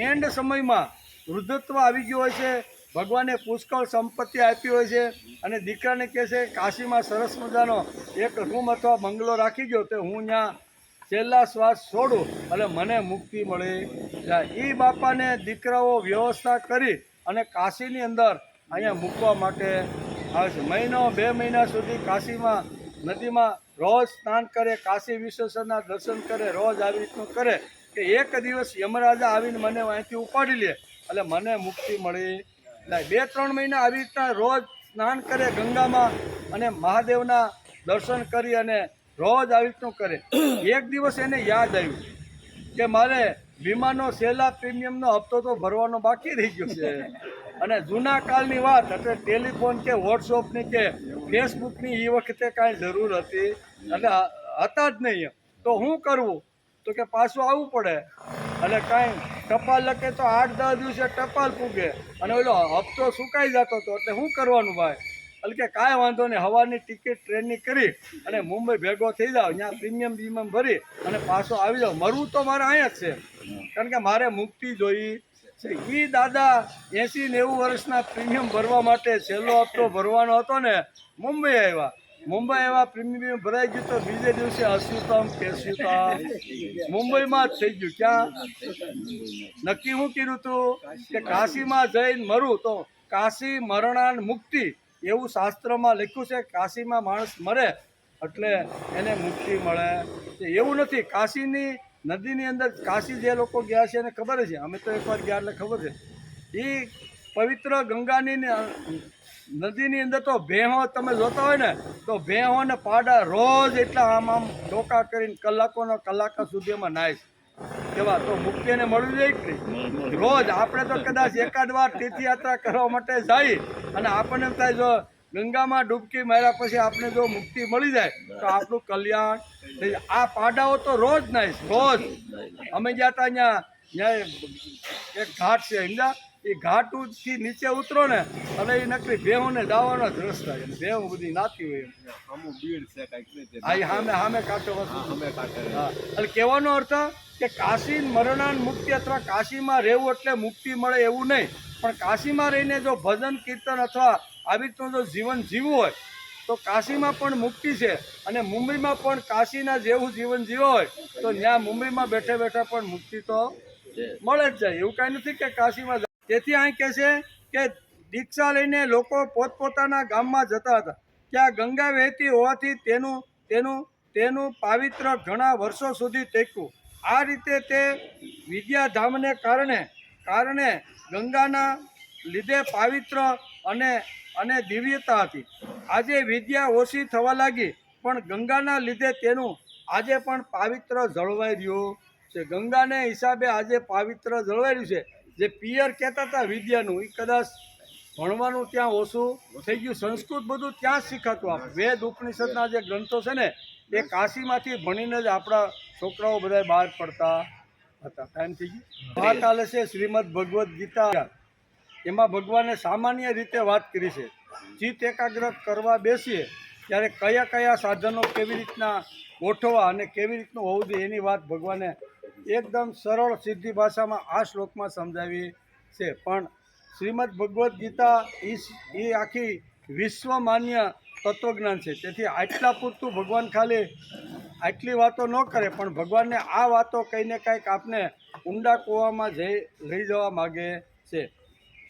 એન્ડ સમયમાં વૃદ્ધત્વ આવી ગયું હોય છે, ભગવાને પુષ્કળ સંપત્તિ આપી હોય છે અને દીકરાને કહે છે કાશીમાં સરસ મજાનો એક રૂમ અથવા બંગલો રાખી ગયો તો હું ત્યાં છેલ્લા શ્વાસ છોડું એટલે મને મુક્તિ મળી જાય. એ બાપાને દીકરાઓ વ્યવસ્થા કરી અને કાશીની અંદર અહીંયા મૂકવા માટે આવે છે. 1-2 મહિના સુધી કાશીમાં નદીમાં રોજ સ્નાન કરે, કાશી વિશ્વેશ્વરના દર્શન કરે, રોજ આવી રીતનું કરે કે એક દિવસ યમરાજા આવીને મને અહીંથી ઉપાડી લે એટલે મને મુક્તિ મળી જાય. 2-3 મહિના આવી રીતના રોજ સ્નાન કરે ગંગામાં અને મહાદેવના દર્શન કરી અને રોજ આવી રીતનું કરે. એક દિવસ એને યાદ આવ્યું કે મારે વીમાનો છેલ્લા પ્રીમિયમનો હપ્તો તો ભરવાનો બાકી રહી ગયો છે. અને જૂના કાળની વાત, એટલે ટેલિફોન કે વોટ્સઅપની કે ફેસબુકની એ વખતે કાંઈ જરૂર હતી એટલે હતા જ નહીં. તો શું કરવું? તો કે પાછું આવવું પડે. એટલે કાંઈ ટપાલ લખે તો 8-10 દિવસે ટપાલ પૂગે અને ઓલો હપ્તો સુકાઈ જતો હતો. એટલે શું કરવાનું ભાઈ? એટલે કે કાંઈ વાંધો નહીં, સવારની ટિકિટ ટ્રેનની કરી અને મુંબઈ ભેગો થઈ જાઓ, ત્યાં પ્રીમિયમ ભરી અને પાછો આવી જાઓ. મરવું તો મારે અહીંયા જ છે, કારણ કે મારે મુક્તિ જોઈ છે. એ દાદા 80-90 વર્ષના પ્રીમિયમ ભરવા માટે છેલ્લો હપ્તો ભરવાનો હતો ને મુંબઈ આવ્યા. પ્રીમિયમ ભરાઈ ગયું તો બીજે દિવસે અસ્યુતમ કેસ્યુતમ મુંબઈમાં જ થઈ ગયું. ક્યાં નક્કી શું કર્યું હતું કે કાશીમાં જઈને મરું તો કાશી મરણાન મુક્તિ, એવું શાસ્ત્રમાં લખ્યું છે. કાશીમાં માણસ મરે એટલે એને મુક્તિ મળે. એવું નથી. કાશીની નદીની અંદર કાશી જે લોકો ગયા છે એને ખબર છે, અમે તો એકવાર ગયા એટલે ખબર છે. એ પવિત્ર ગંગાની નદીની અંદર તો ભેહો તમે જોતા હોય ને તો ભેહો ને પાડા રોજ એટલા આમ ડોકા કરીને કલાકો સુધીમાં નાય કેવા. તો મુક્તિને મળવી જોઈએ કે નહીં? રોજ આપણે તો કદાચ એકાદ વાર તીર્થયાત્રા કરવા માટે જાય અને આપણને એમ થાય જો ગંગામાં ડૂબકી માર્યા પછી આપણે જો મુક્તિ મળી જાય તો આપણું કલ્યાણ થઈ જાય. આ પાડાઓ તો રોજ નાય, રોજ. અમે ગયા હતા અહીંયા એક ઘાટ છે સમજા, એ ઘાટથી નીચે ઉતરો ને અને એ નકરી ભેહોને દાવાનો જ રસ્તા છે. ભેહું બધી નાતી હોય સામે કાંઠો એટલે કહેવાનો અર્થ કે કાશી મરણાન મુક્તિ અથવા કાશીમાં રહેવું એટલે મુક્તિ મળે એવું નહીં, પણ કાશીમાં રહીને જો ભજન કીર્તન અથવા આવી રીતનું જો જીવન જીવવું હોય તો કાશીમાં પણ મુક્તિ છે. અને મુંબઈમાં પણ કાશીના જેવું જીવન જીવવું હોય તો ત્યાં મુંબઈમાં બેઠા બેઠા પણ મુક્તિ તો મળે જ જાય. એવું કાંઈ નથી કે કાશીમાં. તેથી અહીં કહે છે કે દીક્ષા લઈને લોકો પોતપોતાના ગામમાં જતા હતા. ત્યાં ગંગા વહેતી હોવાથી તેનું પાવિત્ર ઘણા વર્ષો સુધી ટક્યું. આ રીતે તે વિદ્યાધામને કારણે ગંગાના લીધે પાવિત્ર અને દિવ્યતા હતી. આજે વિદ્યા ઓછી થવા લાગી પણ ગંગાના લીધે તેનું આજે પણ પાવિત્ર જળવાઈ રહ્યું છે. ગંગાને હિસાબે આજે પાવિત્ર જળવાઈ રહ્યું છે. જે પિયર કહેતા હતા વિદ્યાનું, એ કદાચ ભણવાનું ત્યાં ઓછું થઈ ગયું. સંસ્કૃત બધું ત્યાં જ શીખાતું. આપણે વેદ ઉપનિષદના જે ગ્રંથો છે ને એ કાશીમાંથી ભણીને જ આપણા છોકરાઓ બધા બહાર પડતા હતા. ટાઈમ થઈ ગયો. વાત ચાલે છે શ્રીમદ ભગવદ્ ગીતા. એમાં ભગવાને સામાન્ય રીતે વાત કરી છે. ચિત્ત એકાગ્ર કરવા બેસીએ ત્યારે કયા કયા સાધનો કેવી રીતના ગોઠવવા અને કેવી રીતનું હોવું જોઈએ એની વાત ભગવાને એકદમ સરળ સીધી ભાષામાં આ શ્લોકમાં સમજાવી છે. પણ શ્રીમદ ભગવદ્ ગીતા એ આખી વિશ્વમાન્ય તત્વજ્ઞાન છે. તેથી આટલા પૂરતું ભગવાન ખાલી આટલી વાતો ન કરે, પણ ભગવાનને આ વાતો કહીને કાંઈક આપને ઊંડા કૂવામાં લઈ જવા માગે છે.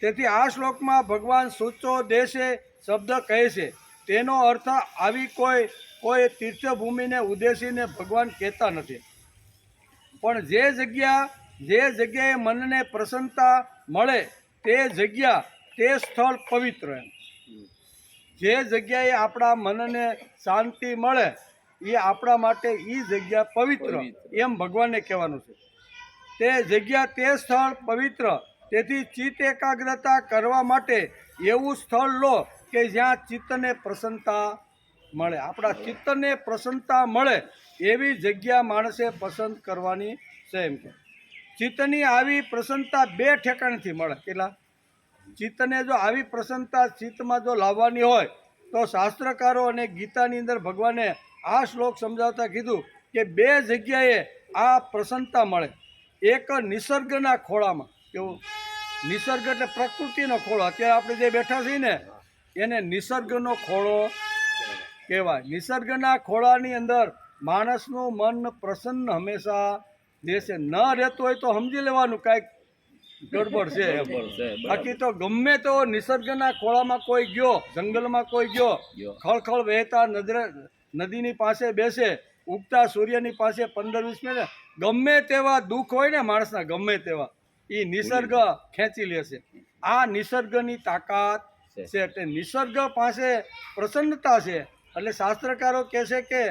તેથી આ શ્લોકમાં ભગવાન સૂચો દેશે શબ્દ કહે છે. તેનો અર્થ આવી કોઈ તીર્થભૂમિને ઉદ્દેશીને ભગવાન કહેતા નથી, પણ જે જગ્યાએ મનને પ્રસન્નતા મળે તે જગ્યા તે સ્થળ પવિત્ર. જે જગ્યાએ આપણા મનને શાંતિ મળે એ આપણા માટે એ જગ્યા પવિત્ર, એમ ભગવાનને કહેવાનું છે. તે જગ્યા તે સ્થળ પવિત્ર. તેથી ચિત્ત એકાગ્રતા કરવા માટે એવું સ્થળ લો કે જ્યાં ચિત્તને પ્રસન્નતા મળે. આપણા ચિત્તને પ્રસન્નતા મળે એવી જગ્યા માણસે પસંદ કરવાની છે. એમ કે ચિત્તની આવી પ્રસન્નતા બે ઠેકાણેથી મળે. કેટલા? ચિત્તને જો આવી પ્રસન્નતા ચિત્તમાં જો લાવવાની હોય તો શાસ્ત્રકારો અને ગીતાની અંદર ભગવાને આ શ્લોક સમજાવતા કીધું કે બે જગ્યાએ આ પ્રસન્નતા મળે. એક નિસર્ગના ખોળામાં. કેવું? નિસર્ગ એટલે પ્રકૃતિનો ખોળો. અત્યારે આપણે જે બેઠા છીએ ને એને નિસર્ગનો ખોળો કહેવાય. નિસર્ગના ખોળાની અંદર માણસનું મન પ્રસન્ન હંમેશા રહેશે. ન રહેતું હોય તો સમજી લેવાનું કાંઈક ગડબડ છે. બાકી તો ગમે તો નિસર્ગના ખોળામાં કોઈ ગયો, જંગલમાં કોઈ ગયો, ખળખળ વહેતા નદીની પાસે બેસે, ઉગતા સૂર્યની પાસે 15-20 મિનિટ, ગમે તેવા દુઃખ હોય ને માણસના, ગમે તેવા એ નિસર્ગ ખેંચી લેશે. આ નિસર્ગની તાકાત છે. એટલે નિસર્ગ પાસે પ્રસન્નતા છે. એટલે શાસ્ત્રકારો કહે છે કે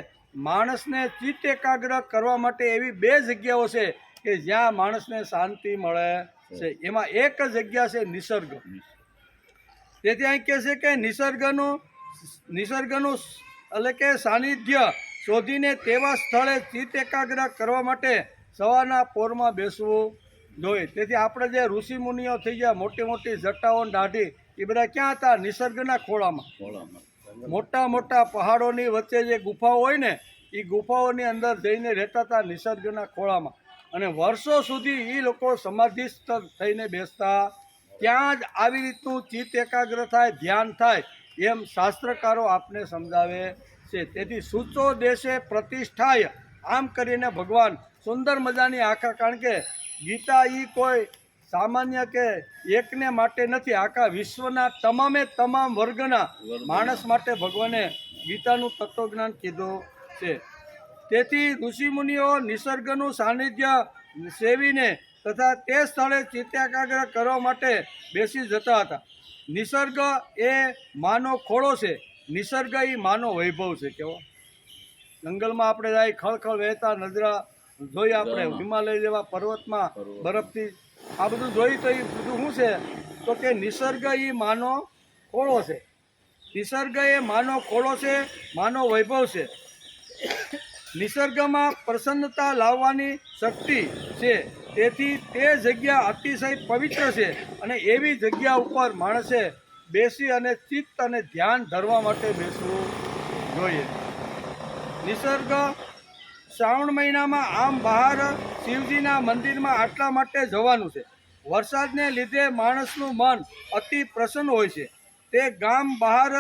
માણસને ચિત્ત એકાગ્ર કરવા માટે એવી બે જગ્યાઓ છે કે જ્યાં માણસને શાંતિ મળે છે. એમાં એક જગ્યા છે નિસર્ગ. તેથી અહીં કહે છે કે નિસર્ગનું એટલે કે સાનિધ્ય શોધીને તેવા સ્થળે ચિત્ત એકાગ્ર કરવા માટે સવારના પોરમાં બેસવું જોઈએ. તેથી આપણે જે ઋષિ મુનિઓ થઈ ગયા, મોટી મોટી જટાઓ દાઢી, એ બધા ક્યાં હતા? નિસર્ગના ખોળામાં. મોટા મોટા પહાડોની વચ્ચે જે ગુફાઓ હોય ને એ ગુફાઓની અંદર જઈને રહેતા હતા નિસર્ગના ખોળામાં. અને વર્ષો સુધી એ લોકો સમાધિસ્થ થઈને બેસતા. ત્યાં જ આવી રીતનું ચિત્ત એકાગ્ર થાય, ધ્યાન થાય, એમ શાસ્ત્રકારો આપને સમજાવે છે. તેથી સૂચો દેશે પ્રતિષ્ઠાય, આમ કરીને ભગવાન સુંદર મજાની આખા, કારણ કે ગીતા એ કોઈ સામાન્ય કે એકને માટે નથી, આખા વિશ્વના તમામ વર્ગના માણસ માટે ભગવાને ગીતાનું તત્વજ્ઞાન કીધું છે. તેથી ઋષિમુનિઓ નિસર્ગનું સાનિધ્ય સેવીને તથા તે સ્થળે ચિત્ત એકાગ્ર કરવા માટે બેસી જતા હતા. નિસર્ગ એ માનો ખોળો છે. નિસર્ગ એ માનો વૈભવ છે. કેવો? જંગલમાં આપણે જાય, ખળખળ વહેતા નજરા જોઈએ, આપણે હિમાલય જેવા પર્વતમાં બરફથી આ બધું જોઈ તો એ બધું શું છે? તો કે નિસર્ગ એ માનો ખોળો છે. નિસર્ગ એ માનો ખોળો છે, માનો વૈભવ છે. નિસર્ગમાં પ્રસન્નતા લાવવાની શક્તિ છે. તેથી તે જગ્યા અતિશય પવિત્ર છે અને એવી જગ્યા ઉપર માણસે બેસી અને ચિત્ત અને ધ્યાન ધરવા માટે બેસવું જોઈએ. નિસર્ગ શ્રાવણ મહિનામાં આમ બહાર શિવજીના મંદિરમાં આટલા માટે જવાનું છે. વરસાદને લીધે માણસનું મન અતિ પ્રસન્ન હોય છે. તે ગામ બહાર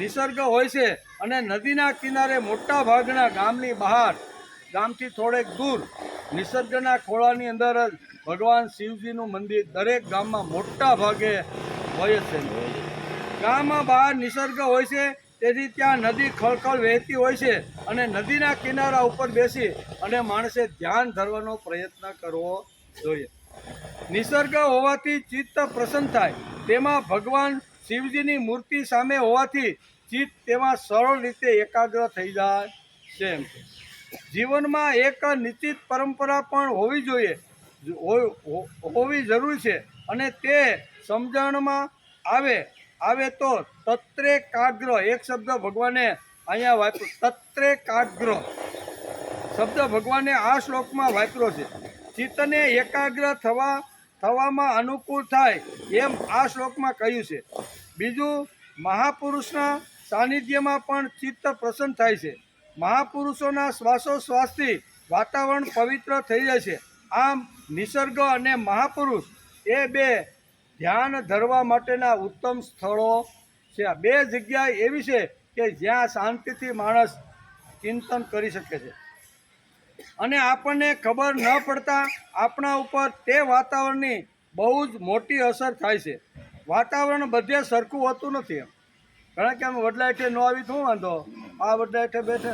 નિસર્ગ હોય છે અને નદીના કિનારે મોટા ભાગના ગામની બહાર, ગામથી થોડેક દૂર નિસર્ગના ખોળાની અંદર જ ભગવાન શિવજીનું મંદિર દરેક ગામમાં મોટા ભાગે હોય છે. ગામમાં બહાર નિસર્ગ હોય છે, તેથી ત્યાં નદી ખળખળ વહેતી હોય છે અને નદીના કિનારા ઉપર બેસી અને માણસે ધ્યાન ધરવાનો પ્રયત્ન કરવો જોઈએ. નિસર્ગ હોવાથી ચિત્ત પ્રસન્ન થાય. તેમાં ભગવાન શિવજીની મૂર્તિ સામે હોવાથી ચિત્ત તેમાં સરળ રીતે એકાગ્ર થઈ જાય છે. જીવનમાં એક નિશ્ચિત પરંપરા પણ હોવી જરૂરી છે અને તે સમજણમાં આવે તો તત્રેકાગ્ર, એક શબ્દ ભગવાને અહીંયા વાપર્યો, તત્રેકાગ્ર શબ્દ ભગવાને આ શ્લોકમાં વાપર્યો છે. ચિત્તને એકાગ્ર થવામાં અનુકૂળ થાય એમ આ શ્લોકમાં કહ્યું છે. બીજું, મહાપુરુષના સાનિધ્યમાં પણ ચિત્ત પ્રસન્ન થાય છે. મહાપુરુષોના શ્વાસોશ્વાસથી વાતાવરણ પવિત્ર થઈ જાય છે. આમ નિસર્ગ અને મહાપુરુષ એ બે ધ્યાન ધરવા માટેના ઉત્તમ સ્થળો છે. આ બે જગ્યા એવી છે કે જ્યાં શાંતિથી માણસ ચિંતન કરી શકે છે અને આપણને ખબર ન પડતા આપણા ઉપર તે વાતાવરણની બહુ જ મોટી અસર થાય છે. વાતાવરણ બધે સરખું હોતું નથી. એમ કારણ કે અમે વડલા હેઠે ન આવી શું વાંધો, આ વડલા હેઠે બેઠે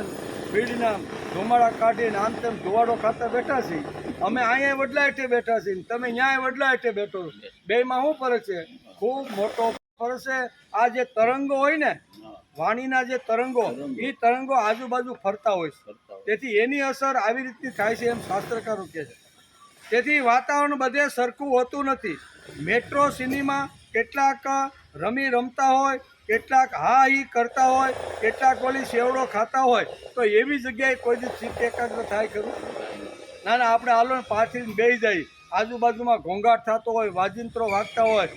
વીડીના ધુમાડા કાઢીને આમ તેમ ધુવાડો ખાતા બેઠા છીએ. અમે અહીંયા વડલા હેઠે બેઠા છીએ, તમે ત્યાં વડલા હેઠે બેઠો. બેમાં શું ફરક છે? ખૂબ મોટો ફરક છે. આ જે તરંગો હોય ને, વાણીના જે તરંગો, એ તરંગો આજુબાજુ ફરતા હોય છે. તેથી એની અસર આવી રીતની થાય છે એમ શાસ્ત્રકારો કહે છે. તેથી વાતાવરણ બધે સરખું હોતું નથી. મેટ્રો સિનેમા કેટલાક રમતા હોય, કેટલાક હા ઈ કરતા હોય, કેટલાક ઓલી સેવડો ખાતા હોય, તો એવી જગ્યાએ કોઈ દી ચિત્ત એકાગ્ર થાય ખરું? ના ના, આપણે હાલો ને પાછળ બેસી જાય, આજુબાજુમાં ઘોંઘાટ થતો હોય, વાજિંત્રો વાગતા હોય,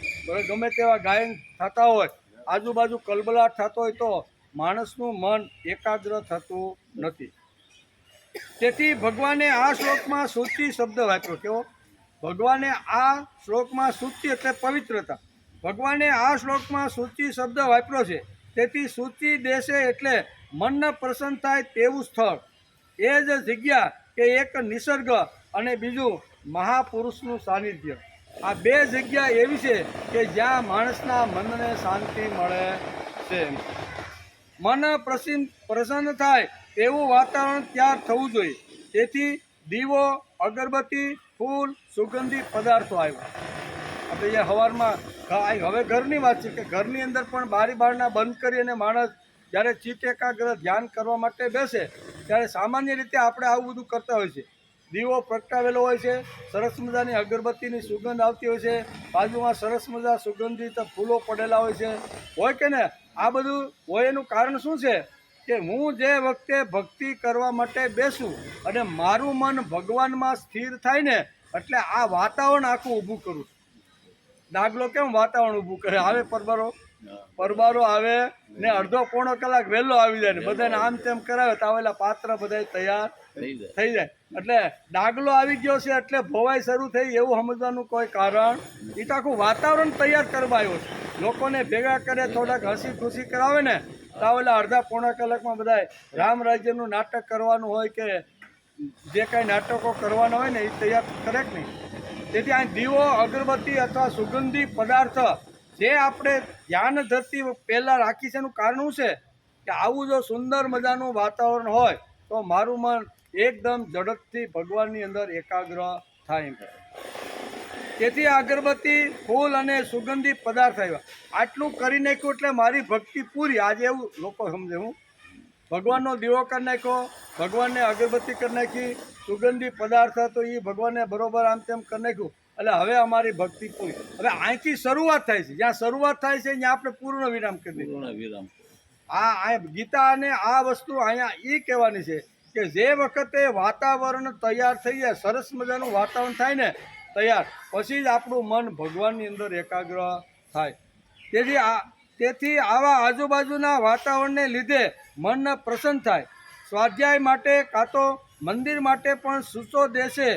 ગમે તેવા ગાયન થતા હોય, આજુબાજુ કલબલાટ થતો હોય, તો માણસનું મન એકાગ્ર થતું નથી. તેથી ભગવાને આ શ્લોકમાં શુચિ શબ્દ વાપર્યો. કેવો? ભગવાને આ શ્લોકમાં શુચિ એટલે પવિત્રતા. ભગવાને આ શ્લોકમાં શુચિ શબ્દ વાપર્યો છે. તેથી શુચિ દેશે એટલે મનને પ્રસન્ન થાય તેવું સ્થળ, એ જ જગ્યા કે એક નિસર્ગ અને બીજું મહાપુરુષનું સાનિધ્ય. આ બે જગ્યા એવી છે કે જ્યાં માણસના મનને શાંતિ મળે છે. મન પ્રસન્ન થાય એવું વાતાવરણ તૈયાર થવું જોઈએ. તેથી દીવો, અગરબત્તી, ફૂલ, સુગંધી પદાર્થો આવ્યા. આપણે અહીંયા સવારમાં હવે ઘરની વાત છે કે ઘરની અંદર પણ બારણા બંધ કરી અને માણસ જ્યારે ચિત્ત એકાગ્ર ધ્યાન કરવા માટે બેસે ત્યારે સામાન્ય રીતે આપણે આવું બધું કરતા હોય છે. દીવો પ્રગટાવેલો હોય છે, સરસ મજાની અગરબત્તીની સુગંધ આવતી હોય છે, બાજુમાં સરસ મજા સુગંધિત ફૂલો પડેલા હોય કે ને? આ બધું હોય એનું કારણ શું છે કે હું જે વખતે ભક્તિ કરવા માટે બેસું અને મારું મન ભગવાનમાં સ્થિર થાય ને, એટલે આ વાતાવરણ આખું ઊભું કરું. ડાગલો કેમ વાતાવરણ ઊભું કરે? આવે પરબારો આવે ને અડધો પોણો કલાક વહેલો આવી જાય ને બધાને આમ તેમ કરાવે તો આવેલા પાત્ર બધા તૈયાર થઈ જાય. એટલે ડાગલો આવી ગયો છે એટલે ભવાઈ શરૂ થઈ એવું સમજવાનું કોઈ કારણ? એ તો આખું વાતાવરણ તૈયાર કરવા આવ્યો છે. લોકોને ભેગા કરે, થોડાક હસી ખુશી કરાવે ને તો આવેલા અડધા પોણા કલાકમાં બધા રામ રાજ્યનું નાટક કરવાનું હોય કે જે કાંઈ નાટકો કરવાના હોય ને એ તૈયાર કરે કે નહીં. તેથી આ દીવો, અગરબત્તી અથવા સુગંધી પદાર્થ જે આપણે ધ્યાન ધરતી પહેલાં રાખી છે એનું કારણ શું છે કે આવું જો સુંદર મજાનું વાતાવરણ હોય તો મારું મન એકદમ ઝડપથી ભગવાનની અંદર એકાગ્ર થાય. તેથી અગરબત્તી, ફૂલ અને સુગંધી પદાર્થ આવ્યા. આટલું કરી નાખ્યું એટલે મારી ભક્તિ પૂરી. આજે એવું લોકો સમજે, હું ભગવાનનો દીવો કરી નાખ્યો, ભગવાનને અગરબત્તી કરી નાખી, સુગંધી પદાર્થ હતો એ ભગવાનને બરોબર આમ તેમ કરી નાખ્યું એટલે હવે અમારી ભક્તિ પૂરી. હવે અહીંથી શરૂઆત થાય છે, જ્યાં શરૂઆત થાય છે ત્યાં આપણે પૂર્ણ વિરામ કરી દઈએ. આ ગીતા અને આ વસ્તુ અહીંયા એ કહેવાની છે કે જે વખતે વાતાવરણ તૈયાર થઈ જાય, સરસ મજાનું વાતાવરણ થાય ને તૈયાર, પછી જ આપણું મન ભગવાનની અંદર એકાગ્ર થાય. તેથી આવા આજુબાજુના વાતાવરણને લીધે મન પ્રસન્ન થાય. સ્વાધ્યાય માટે કાં તો મંદિર માટે પણ સૂચો દેશે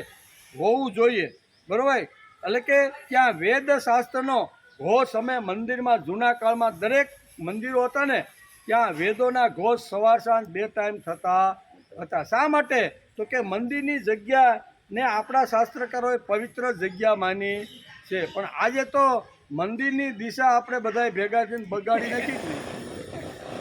હોવું જોઈએ, બરાબર? એટલે કે ત્યાં વેદ શાસ્ત્રનો ઘોષ, અમે મંદિરમાં જૂના કાળમાં દરેક મંદિરો હતા ને ત્યાં વેદોના ઘોષ સવાર સાંજ 2 ટાઈમ થતા હતા. શા માટે? તો કે મંદિરની જગ્યાને આપણા શાસ્ત્રકારોએ પવિત્ર જગ્યા માની છે. પણ આજે તો મંદિરની દિશા આપણે બધાએ ભેગા થઈને બગાડી નાખી જ નહીં.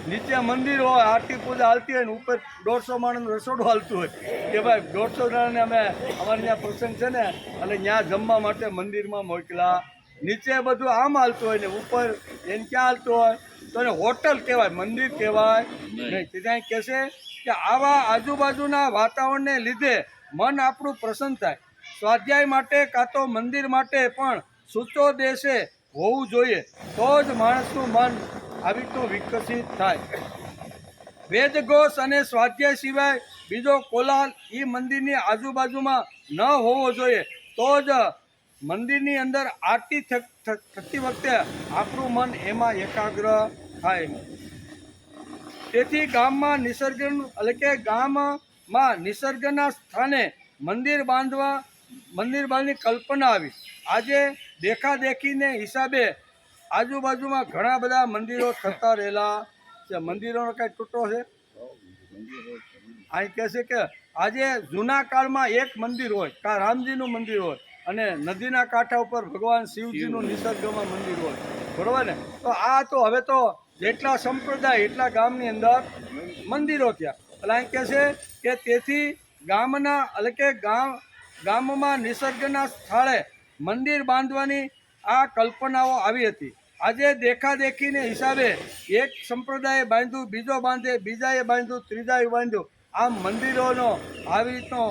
નીચે મંદિર હોય, આરતી પૂજા હાલતી હોય ને ઉપર 150 માણસનું રસોડું હાલતું હોય કે ભાઈ 150 જણાને અમે અમારે ત્યાં પ્રસંગ છે ને એટલે ત્યાં જમવા માટે મંદિરમાં મોકલા. નીચે બધું આમ હાલતું હોય ને ઉપર એને ક્યાં હાલતું હોય તો એને હોટલ કહેવાય, મંદિર કહેવાય નહીં. ત્યાં કહેશે કે આવા આજુબાજુના વાતાવરણને લીધે મન આપણું પ્રસન્ન થાય. સ્વાધ્યાય માટે કાં તો મંદિર માટે પણ સૂચો દેશે હોવું જોઈએ, તો જ માણસનું મન આવી તો વિકસિત થાય. વેદઘોષ અને સ્વાધ્યાય સિવાય બીજો કોલાહલ એ મંદિરની આજુબાજુમાં ન હોવો જોઈએ, તો જ મંદિરની અંદર આરતી થતી વખતે આપણું મન એમાં એકાગ્ર થાય. તેથી ગામમાં નિસર્ગ એટલે કે ગામમાં નિસર્ગના સ્થાને મંદિર બાંધવાની કલ્પના આવી. આજે દેખાદેખીને હિસાબે આજુબાજુમાં ઘણા બધા મંદિરો થતા રહેલા છે. મંદિરોનો કાંઈ તૂટો છે? અહીં કહે છે કે આજે જૂના કાળમાં એક મંદિર હોય, કાં રામજીનું મંદિર હોય અને નદીના કાંઠા ઉપર ભગવાન શિવજીનું નિસર્ગમાં મંદિર હોય, બરોબર ને? તો આ તો હવે તો જેટલા સંપ્રદાય એટલા ગામની અંદર મંદિરો થયા. એટલે અહીં કહે છે કે તેથી ગામના એટલે કે ગામમાં નિસર્ગના સ્થળે મંદિર બાંધવાની આ કલ્પનાઓ આવી હતી. આજે દેખાદેખીને હિસાબે એક સંપ્રદાયે બાંધ્યું, બીજો બાંધે, બીજાએ બાંધ્યું, ત્રીજાએ બાંધ્યું. આમ મંદિરોનો આવી રીતનો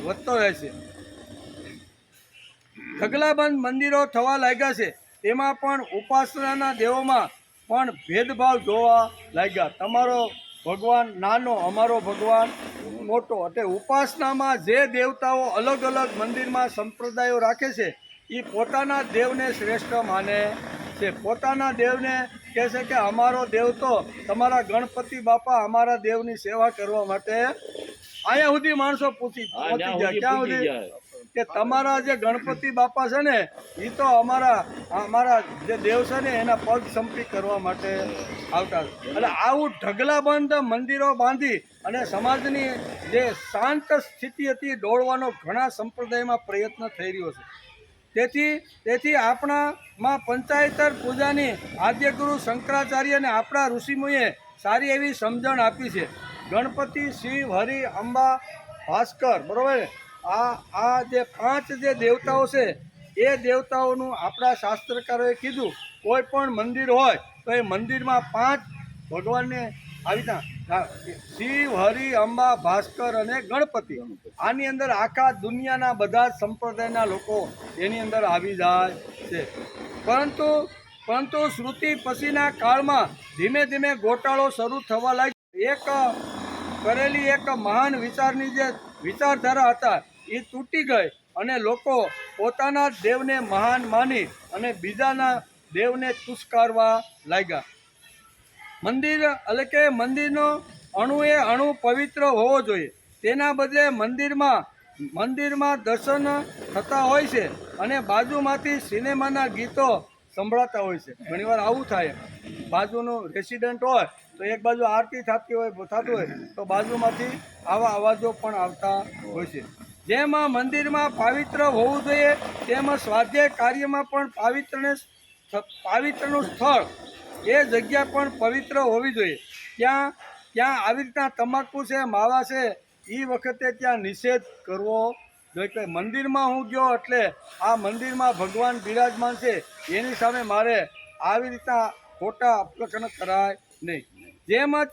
વધતો રહે છે. ઢગલાબંધ મંદિરો થવા લાગ્યા છે. તેમાં પણ ઉપાસનાના દેવોમાં પણ ભેદભાવ જોવા લાગ્યા. તમારો ભગવાન નાનો, અમારો ભગવાન મોટો. એટલે ઉપાસનામાં જે દેવતાઓ અલગ અલગ મંદિરમાં સંપ્રદાયો રાખે છે એ પોતાના દેવને શ્રેષ્ઠ માને છે. પોતાના દેવને કહે છે કે અમારો દેવ તો તમારા ગણપતિ બાપા અમારા દેવની સેવા કરવા માટે અહીંયા સુધી માણસો પહોંચી જાય. ક્યાં સુધી? કે તમારા જે ગણપતિ બાપા છે ને એ તો અમારા જે દેવ છે ને એના પગ સંપી કરવા માટે આવતા. એટલે આવું ઢગલાબંધ મંદિરો બાંધી અને સમાજની જે શાંત સ્થિતિ હતી દોડવાનો ઘણા સંપ્રદાયમાં પ્રયત્ન થઈ રહ્યો છે. તેથી આપણામાં પંચાયતર પૂજાની આદ્યગુરુ શંકરાચાર્ય અને આપણા ઋષિમુએ સારી એવી સમજણ આપી છે. ગણપતિ, શિવ, હરિ, અંબા, ભાસ્કર, બરોબર. આ જે 5 જે દેવતાઓ છે એ દેવતાઓનું આપણા શાસ્ત્રકારોએ કીધું કોઈ પણ મંદિર હોય તો એ મંદિરમાં 5 ભગવાનને આવી રીતના શિવ, હરિ, અંબા, ભાસ્કર અને ગણપતિ. આની અંદર આખા દુનિયાના બધા જ સંપ્રદાયના લોકો એની અંદર આવી જાય છે. પરંતુ શ્રુતિ પછીના કાળમાં ધીમે ધીમે ગોટાળો શરૂ થવા લાગ્યો. એક મહાન વિચારની જે વિચારધારા હતા એ તૂટી ગઈ અને લોકો પોતાના દેવને મહાન માની અને બીજાના દેવને તુષ્કારવા લાગ્યા. મંદિર એટલે કે મંદિરનો અણુએ અણુ પવિત્ર હોવો જોઈએ. તેના બદલે મંદિરમાં દર્શન થતા હોય છે અને બાજુમાંથી સિનેમાના ગીતો સંભળાતા હોય છે. ઘણીવાર આવું થાય, બાજુનું રેસિડન્ટ હોય તો એક બાજુ આરતી થતું હોય તો બાજુમાંથી આવા અવાજો પણ આવતા હોય છે. જેમાં મંદિરમાં પાવિત્ર હોવું જોઈએ તેમ સ્વાધ્યાય કાર્યમાં પણ પાવિત્રનું સ્થળ એ જગ્યા પણ પવિત્ર હોવી જોઈએ. ત્યાં આવી રીતના તમાકુ છે, માવા છે, એ વખતે ત્યાં નિષેધ કરવો જોઈએ. મંદિરમાં હું ગયો એટલે આ મંદિરમાં ભગવાન બિરાજમાન છે એની સામે મારે આવી રીતના ખોટા અપલખન કરાય નહીં. જેમાં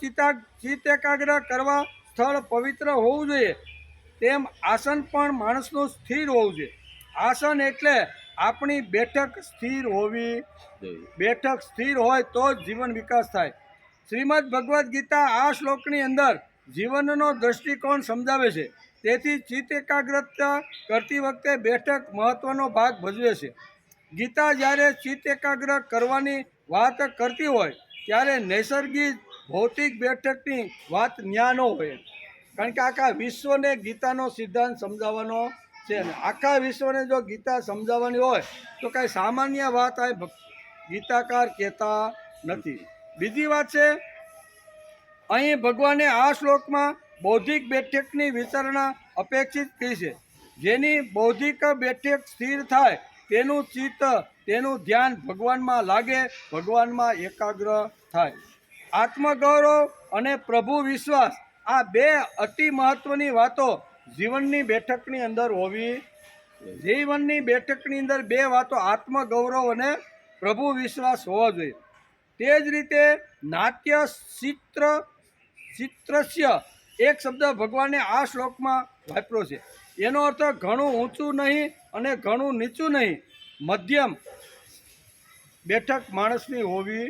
ચિત્ત એકાગ્ર કરવા સ્થળ પવિત્ર હોવું જોઈએ તેમ આસન પણ માણસનું સ્થિર હોવું જોઈએ. આસન એટલે આપણી બેઠક સ્થિર હોવી. બેઠક સ્થિર હોય તો જ જીવન વિકાસ થાય. શ્રીમદ ભગવદ્ ગીતા આ શ્લોકની અંદર જીવનનો દૃષ્ટિકોણ સમજાવે છે. તેથી ચિત્ત એકાગ્રતા કરતી વખતે બેઠક મહત્વનો ભાગ ભજવે છે. ગીતા જ્યારે ચિત્ત એકાગ્ર કરવાની વાત કરતી હોય ત્યારે નૈસર્ગિક ભૌતિક બેઠકની વાત ન્યા ન હોય. કારણ કે આખા વિશ્વને ગીતાનો સિદ્ધાંત સમજાવવાનો છે. આખા વિશ્વને જો ગીતા સમજાવવાની હોય તો કાંઈ સામાન્ય વાત આ ગીતાકાર કહેતા નથી. બીજી વાત છે, અહીં ભગવાને આ શ્લોકમાં બૌદ્ધિક બેઠકની વિચારણા અપેક્ષિત કરી છે. જેની બૌદ્ધિક બેઠક સ્થિર થાય તેનું ચિત્ત, તેનું ધ્યાન ભગવાનમાં લાગે, ભગવાનમાં એકાગ્ર થાય. આત્મગૌરવ અને પ્રભુ વિશ્વાસ આ 2 અતિ મહત્વની વાતો જીવનની બેઠકની અંદર હોવી. જીવનની બેઠકની અંદર 2 વાતો આત્મગૌરવ અને પ્રભુ વિશ્વાસ હોવો જોઈએ. તે જ રીતે નાટ્ય ચિત્રસ્ય એક શબ્દ ભગવાને આ શ્લોકમાં વાપર્યો છે. એનો અર્થ ઘણું ઊંચું નહીં અને ઘણું નીચું નહીં, મધ્યમ બેઠક માણસની હોવી.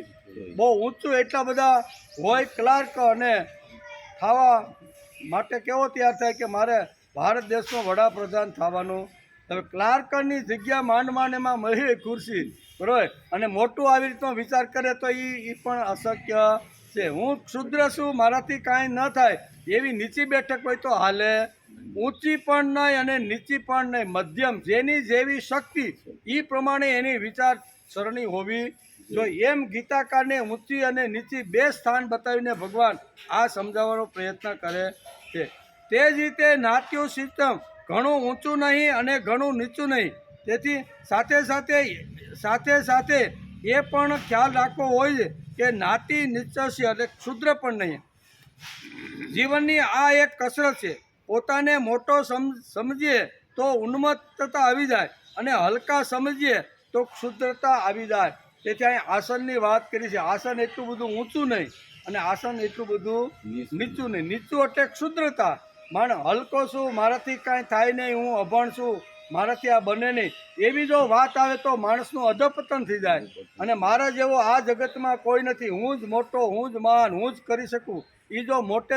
બહુ ઊંચું એટલા બધા હોય ક્લાર્ક અને થવા માટે કેવો તૈયાર થાય કે મારે ભારત દેશનો વડાપ્રધાન થવાનું. હવે ક્લાર્કની જગ્યા માંડ એમાં મળી ખુરશી, બરાબર, અને મોટું આવી રીતનો વિચાર કરે તો એ પણ અશક્ય છે. હું ક્ષુદ્ર છું, મારાથી કાંઈ ન થાય એવી નીચી બેઠક હોય તો હાલે, ઊંચી પણ નહીં અને નીચી પણ નહીં, મધ્યમ, જેની જેવી શક્તિ એ પ્રમાણે એની વિચારસરણી હોવી જોઈએ. એમ ગીતાકારને ઊંચી અને નીચી બે સ્થાન બતાવીને ભગવાન આ સમજાવવાનો પ્રયત્ન કરે છે. તે જ રીતે નાટ્યું સિસ્ટમ ઘણું ઊંચું નહીં અને ઘણું નીચું નહીં. તેથી સાથે સાથે એ પણ ખ્યાલ રાખવો હોય કે નાતિ નિશ્ચય એટલે ક્ષુદ્ર પણ નહીં. જીવનની આ એક કસરત છે. પોતાને મોટો સમજીએ તો ઉન્મત્તતા આવી જાય અને હલકા સમજીએ તો ક્ષુદ્રતા આવી જાય. તેથી અહીં આસનની વાત કરી છે. આસન એટલું બધું ઊંચું નહીં અને આસન એટલું બધું નીચું નહીં. નીચું એટલે ક્ષુદ્રતા. હલકો છું, મારાથી કાંઈ થાય નહીં, હું અભણ છું, મારાથી આ બને નહીં, એવી જો વાત આવે તો માણસનું અધપતન થઈ જાય. અને મારા જેવો આ જગતમાં કોઈ નથી, હું જ મોટો, હું જ મહાન, હું જ કરી શકું, એ જો મોટે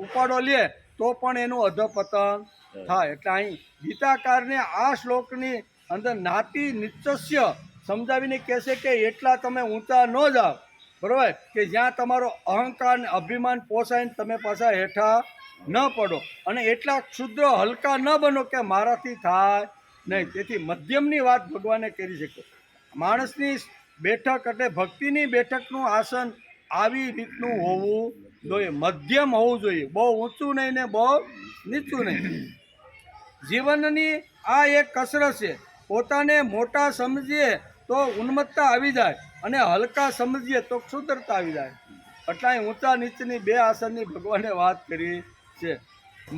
ઉપાડો લે તો પણ એનું અધપતન થાય. એટલે અહીં ગીતાકારને આ શ્લોકની અંદર નાતિ નિશ્ચય સમજાવીને કહેશે કે એટલા તમે ઊંચા ન જાઓ, બરાબર, કે જ્યાં તમારો અહંકાર ને અભિમાન પોસાઈને તમે પાછા હેઠા ન પડો, અને એટલા ક્ષુદ્ર હલકા ન બનો કે મારાથી થાય નહીં. તેથી મધ્યમની વાત ભગવાને કરી છે. માણસની બેઠક એટલે ભક્તિની બેઠકનું આસન આવી રીતનું હોવું જોઈએ, મધ્યમ હોવું જોઈએ, બહુ ઊંચું નહીં ને બહુ નીચું નહીં. જીવનની આ એક કસરત છે. પોતાને મોટા સમજીએ તો ઉન્મત્તતા આવી જાય અને હલકા સમજીએ તો ક્ષુદ્રતા આવી જાય. એટલે ઊંચા નીચની બે આસનની ભગવાને વાત કરી છે.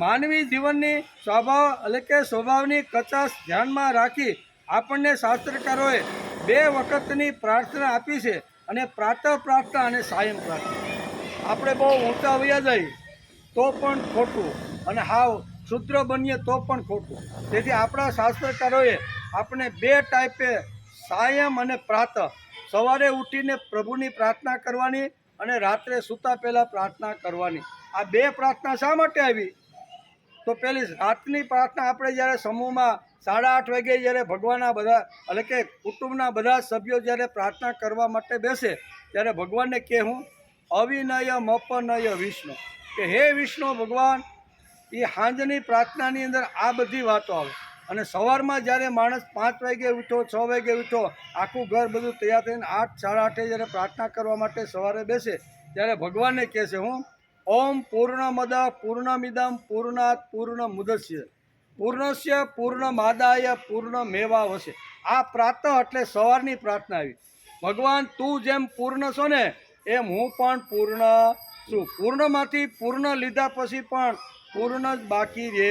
માનવી જીવનની સ્વભાવની કચાશ ધ્યાનમાં રાખી આપણને શાસ્ત્રકારોએ 2 વખતની પ્રાર્થના આપી છે, અને પ્રાતઃ પ્રાર્થના અને સાયં પ્રાર્થના. આપણે બહુ ઊંચા વયા જઈએ તો પણ ખોટું, અને હાવ ક્ષુદ્ર બનીએ તો પણ ખોટું. તેથી આપણા શાસ્ત્રકારોએ આપણે 2 ટાઈપે સાયં અને પ્રાતઃ, સવારે ઉઠીને પ્રભુની પ્રાર્થના કરવાની અને રાત્રે સૂતા પહેલાં પ્રાર્થના કરવાની. આ 2 પ્રાર્થના શા માટે આવી? તો પહેલી રાતની પ્રાર્થના આપણે જ્યારે સમૂહમાં 8:30 વાગે જ્યારે ભગવાનના બધા એટલે કે કુટુંબના બધા સભ્યો જ્યારે પ્રાર્થના કરવા માટે બેસે ત્યારે ભગવાનને કહેવું અવિનય મપનય વિષ્ણુ, કે હે વિષ્ણુ ભગવાન. એ સાંજની પ્રાર્થનાની અંદર આ બધી વાતો આવે. અને સવારમાં જ્યારે માણસ 5 વાગે ઉઠો, 6 વાગે ઉઠો, આખું ઘર બધું તૈયાર થઈને 8, 8:30 જ્યારે પ્રાર્થના કરવા માટે સવારે બેસે ત્યારે ભગવાનને કહે છે હું ઓમ પૂર્ણમદ પૂર્ણમિદમ પૂર્ણાત પૂર્ણમુદસ્ય પૂર્ણસ્ય પૂર્ણમાદાય પૂર્ણમેવાવશે. આ પ્રાતઃ એટલે સવારની પ્રાર્થના આવી. ભગવાન તું જેમ પૂર્ણ છો ને એમ હું પણ પૂર્ણ છું. પૂર્ણમાંથી પૂર્ણ લીધા પછી પણ પૂર્ણ જ બાકી રહે.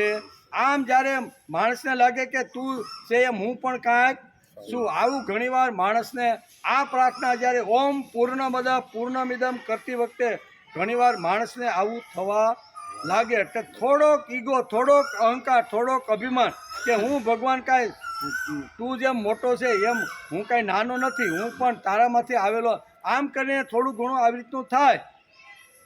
આમ જ્યારે માણસને લાગે કે તું છે એમ હું પણ કાંઈક છું, આવું ઘણીવાર માણસને આ પ્રાર્થના જ્યારે ઓમ પૂર્ણમદ પૂર્ણમિદમ કરતી વખતે ઘણીવાર માણસને આવું થવા લાગે. એટલે થોડોક ઈગો, થોડોક અહંકાર, થોડોક અભિમાન કે હું ભગવાન કાંઈ તું જેમ મોટો છે એમ હું કાંઈ નાનો નથી, હું પણ તારામાંથી આવેલો, આમ કરીને થોડું ઘણું આવી રીતનું થાય.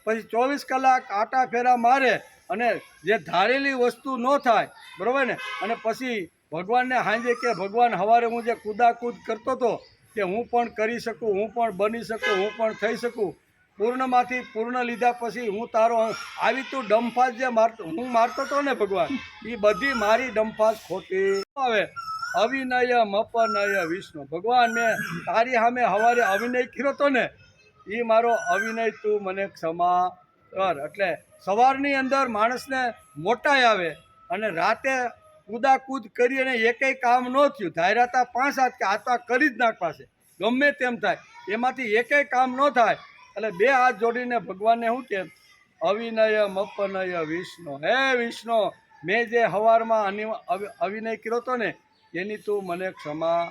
પછી 24 કલાક આટા ફેરા મારે અને જે ધારેલી વસ્તુ ન થાય, બરાબર ને, અને પછી ભગવાનને સાંજે કે ભગવાન સવારે હું જે કૂદાકૂદ કરતો હતો કે હું પણ કરી શકું, હું પણ બની શકું, હું પણ થઈ શકું, પૂર્ણમાંથી પૂર્ણ લીધા પછી હું તારો આવી તું ડંફાસ જે હું મારતો હતો ને ભગવાન, એ બધી મારી ડંફાસ ખોટી આવે. અવિનય મપનય વિષ્ણુ, ભગવાન મેં તારી સામે સવારે અવિનય કર્યો હતો ને, એ મારો અવિનય તું મને ક્ષમા કર. એટલે સવારની અંદર માણસને મોટાઈ આવે અને રાતે કૂદાકૂદ કરી અને એકેય કામ ન થયું, ધાર્યાતા 5 હાથ કે આ તો આ કરી જ નાખવા છે, ગમે તેમ થાય, એમાંથી એકેય કામ ન થાય. એટલે 2 હાથ જોડીને ભગવાનને શું કે અવિનય મપનય વિષ્ણુ, હે વિષ્ણુ મેં જે સવારમાં અવિનય કર્યો હતો ને એની તું મને ક્ષમા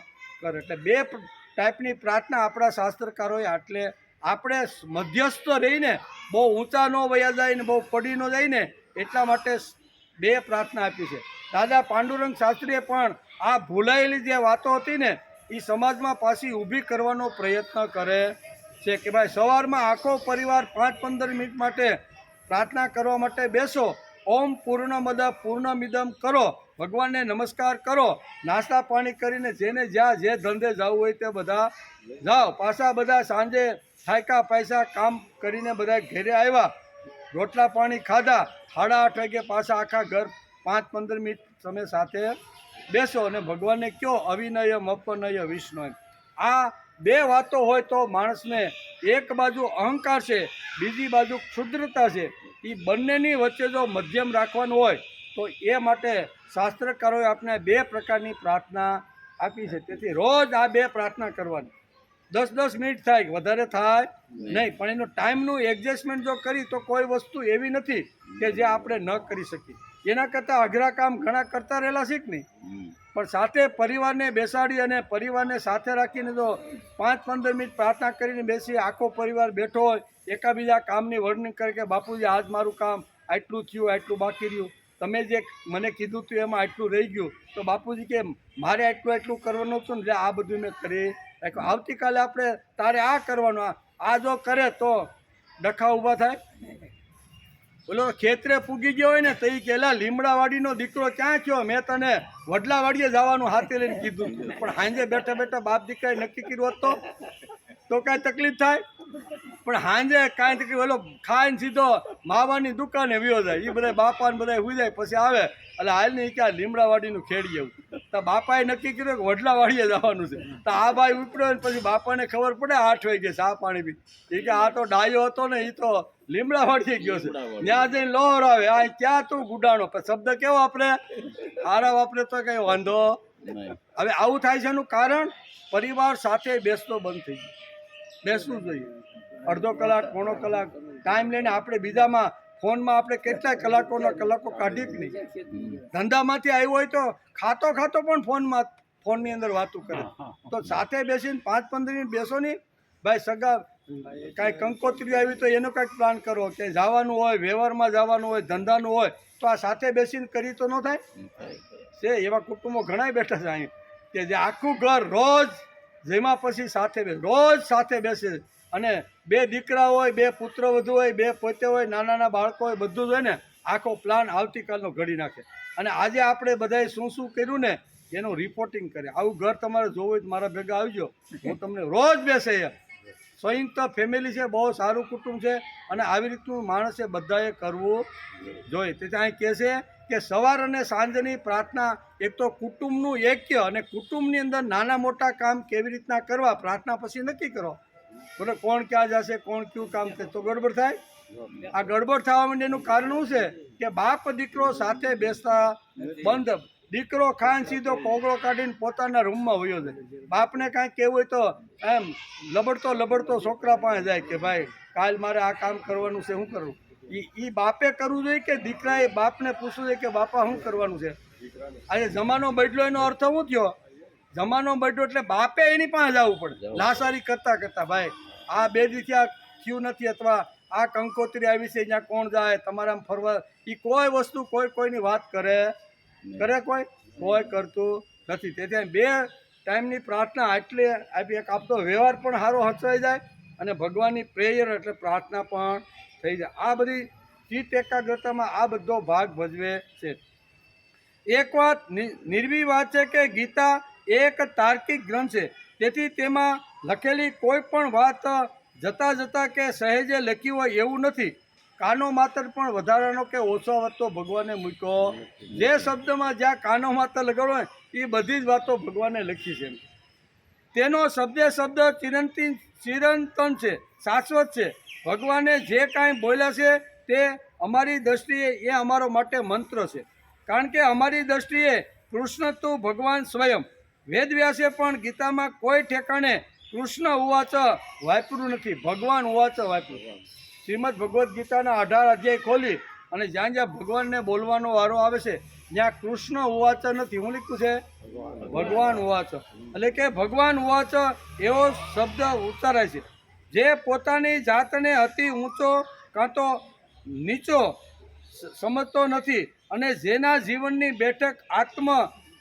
કર. એટલે 2 ટાઈપની પ્રાર્થના આપણા શાસ્ત્રકારોએ, એટલે આપણે મધ્યસ્થ રહીને બહુ ઊંચા ન વયા જાય ને બહુ પડી ન જાય ને એટલા માટે 2 પ્રાર્થના આપી છે. દાદા પાંડુરંગ શાસ્ત્રીએ પણ આ ભૂલાયેલી જે વાતો હતી ને એ સમાજમાં પાછી ઊભી કરવાનો પ્રયત્ન કરે છે કે ભાઈ સવારમાં આખો પરિવાર 5-15 મિનિટ માટે પ્રાર્થના કરવા માટે બેસો ઓમ પૂર્ણમદ પૂર્ણમિદમ કરો, ભગવાનને નમસ્કાર કરો, નાસ્તા પાણી કરીને જેને જ્યાં જે ધંધે જવું હોય તે બધા જાઓ. પાછા બધા સાંજે થાક્યા પૈસા કામ કરીને બધા ઘેરે આવ્યા, રોટલા પાણી ખાધા, 8:30 વાગે પાછા આખા ઘર 5-15 મિનિટ તમે સાથે બેસો અને ભગવાનને કહો અવિનય મપનય વિષ્ણુ. આ બે વાતો હોય તો માણસને એક બાજુ અહંકાર છે, બીજી બાજુ ક્ષુદ્રતા છે, એ બંનેની વચ્ચે જો મધ્યમ રાખવાનું હોય તો એ માટે શાસ્ત્રકારોએ આપણે 2 પ્રકારની પ્રાર્થના આપી છે. તેથી રોજ આ 2 પ્રાર્થના કરવાની. 10-10 મિનિટ થાય, વધારે થાય નહીં, પણ એનું ટાઈમનું એડજસ્ટમેન્ટ જો કરી તો કોઈ વસ્તુ એવી નથી કે જે આપણે ન કરી શકીએ. એના કરતાં અઘરા કામ ઘણા કરતા રહેલા છે કે નહીં, પણ સાથે પરિવારને બેસાડી અને પરિવારને સાથે રાખીને જો 5-15 મિનિટ પ્રાર્થના કરીને બેસી, આખો પરિવાર બેઠો હોય, એકાબીજા કામની વર્ણન કરે કે બાપુજી આજ મારું કામ આટલું થયું, આટલું બાકી રહ્યું, તમે જે મને કીધું હતું એમાં આટલું રહી ગયું, તો બાપુજી કે મારે આટલું કરવાનું હતું ને, આ બધું મેં કરી રાખ્યું, આવતીકાલે આપણે તારે આ કરવાનું, આ જો કરે તો ડખા ઊભા થાય. બોલો ખેતરે પૂગી ગયો હોય ને તો એ કહેલા લીમડાવાડીનો દીકરો ક્યાં થયો, મેં તને વડલાવાડીએ જવાનું હાથે લઈને કીધું, પણ સાંજે બેઠા બેઠા બાપ દીકરાએ નક્કી કર્યું હોત તો કાંઈ તકલીફ થાય, પણ સાંજે કાંઈ તકલીફ, ઓલો ખાઈને સીધો માવાની દુકાને વ્યો જાય, એ બધા બાપાને બધા સુઈ જાય, પછી આવે એટલે હાલ નહીં કે લીમડાવાડીનું ખેડી આવું, તો બાપાએ નક્કી કર્યું કે વડલાવાડીએ જવાનું છે, તો આ ભાઈ ઉપડ્યો ને પછી બાપાને ખબર પડે 8 વાગે ચા પાણી પી, એ કે આ તો ડાયો હતો ને, એ તો લીમડાવાડીએ ગયો છે, ત્યાં જઈને લોહર આવે, આ ક્યાં તું ગુડાણો, શબ્દ કેવો આપણે સારા વાપરે તો કઈ વાંધો. હવે આવું થાય છે એનું કારણ પરિવાર સાથે બેસતો બંધ થઈ ગયો. બેસવું જોઈએ, અડધો કલાક, પોણો કલાક ટાઈમ લઈને. આપણે બીજામાં ફોનમાં આપણે કેટલાય કલાકો કાઢી જ નહીં. ધંધામાંથી આવ્યો હોય તો ખાતો પણ ફોનની અંદર વાતું કરે, તો સાથે બેસીને 5-15 મિનિટ બેસો નહીં ભાઈ. સગા કાંઈ કંકોત્રી આવી તો એનો કાંઈક પ્લાન કરો, કે જવાનું હોય, વ્યવહારમાં જવાનું હોય, ધંધાનું હોય, તો આ સાથે બેસીને કરી તો ન થાય છે. એવા કુટુંબો ઘણા બેઠા છે અહીં કે જે આખું ઘર રોજ જેમાં પછી સાથે રોજ સાથે બેસે, અને 2 દીકરા હોય, 2 પુત્રવધુ હોય, 2 પોતે હોય, નાના બાળકો હોય, બધું જ હોય ને, આખો પ્લાન આવતીકાલનો ઘડી નાખે, અને આજે આપણે બધાએ શું કર્યું ને એનું રિપોર્ટિંગ કરે. આવું ઘર તમારે જોવું હોય તો મારા ભેગા આવજો, હું તમને રોજ બેસે. સંયુક્ત ફેમિલી છે, બહુ સારું કુટુંબ છે, અને આવી રીતનું માણસે બધાએ કરવું જોઈએ. તેથી અહીં કહે છે કે સવાર અને સાંજની પ્રાર્થના એક તો કુટુંબનું એક્ય, અને કુટુંબની અંદર નાના મોટા કામ કેવી રીતના કરવા પ્રાર્થના પછી નક્કી કરો. બોલે કોણ ક્યાં જશે, કોણ કયું કામ કરે તો ગડબડ થાય. આ ગડબડ થવા માટેનું કારણ શું છે કે બાપ દીકરો સાથે બેસતા બંધ. દીકરો ખાન સીધો કોગળો કાઢીને પોતાના રૂમમાં વયો જાય. બાપને કાંઈ કહેવું હોય તો એમ લબડતો છોકરા પાસે જાય કે ભાઈ કાલ મારે આ કામ કરવાનું છે, શું કરવું. એ બાપે કરવું જોઈએ કે દીકરાએ બાપને પૂછવું જોઈએ કે બાપા શું કરવાનું છે. આજે જમાનો બદલો, એનો અર્થ શું થયો? જમાનો બદલો એટલે બાપે એની પાસે જવું પડે, લાસારી કરતા ભાઈ આ 2 દી થયું નથી, અથવા આ કંકોત્રી આવી છે, અહીંયા કોણ જાય, તમારા ફરવા, એ કોઈ વસ્તુ કોઈની વાત કરે કોઈ કરતું નથી. તેથી 2 ટાઈમની પ્રાર્થના એટલે એક આપતો વ્યવહાર પણ સારો હચવાઈ જાય, અને ભગવાનની પ્રેયર એટલે પ્રાર્થના પણ થઈ જાય. આ બધી ચિત્ત એકાગ્રતામાં આ બધો ભાગ ભજવે છે. એક વાત નિર્ભી વાત છે કે ગીતા એક તાર્કિક ગ્રંથ છે, તેથી તેમાં લખેલી કોઈ પણ વાત જતા કે સહેજે લખી હોય એવું નથી. કાનો માત્ર પણ વધારાનો કે ઓછો વધતો ભગવાને મૂક્યો. જે શબ્દમાં જ્યાં કાનો માત્ર લગાડો હોય એ બધી જ વાતો ભગવાને લખી છે. તેનો શબ્દ ચિરંતન છે, શાશ્વત છે. ભગવાને જે કાંઈ બોલ્યા છે તે અમારી દ્રષ્ટિએ એ અમારો માટે મંત્ર છે, કારણ કે અમારી દ્રષ્ટિએ કૃષ્ણ તું ભગવાન સ્વયં. વેદવ્યાસે પણ ગીતામાં કોઈ ઠેકાણે કૃષ્ણ ઉવાચ વાપર્યું નથી, ભગવાન ઉવાચ વાપર્યું. શ્રીમદ ભગવદ્ ગીતાના 18 અધ્યાય ખોલી અને જ્યાં ભગવાનને બોલવાનો વારો આવે છે ત્યાં કૃષ્ણ ઉવાચ નથી, હું લખ્યું છે ભગવાન ઉવાચ. એટલે કે ભગવાન ઉવાચ એવો શબ્દ ઉચ્ચારાય છે જે પોતાની જાતને અતિ ઊંચો કાં તો નીચો સમજતો નથી, અને જેના જીવનની બેઠક આત્મ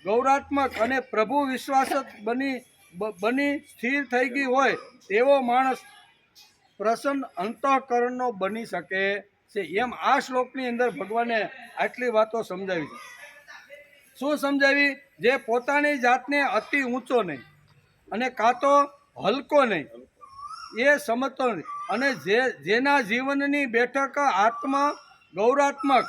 ગૌરવાત્મક અને પ્રભુ વિશ્વાસ બની સ્થિર થઈ ગઈ હોય તેવો માણસ પ્રસન્ન અંતઃકરણનો બની શકે છે. છે. એમ આ શ્લોકની અંદર ભગવાને આટલી વાતો સમજાવી છે. શું સમજાવી? જે પોતાની જાતને અતિ ઊંચો નહીં અને કાં તો હલકો નહીં એ સમજતો નથી, અને જેના જીવનની બેઠક આત્મ ગૌરવાત્મક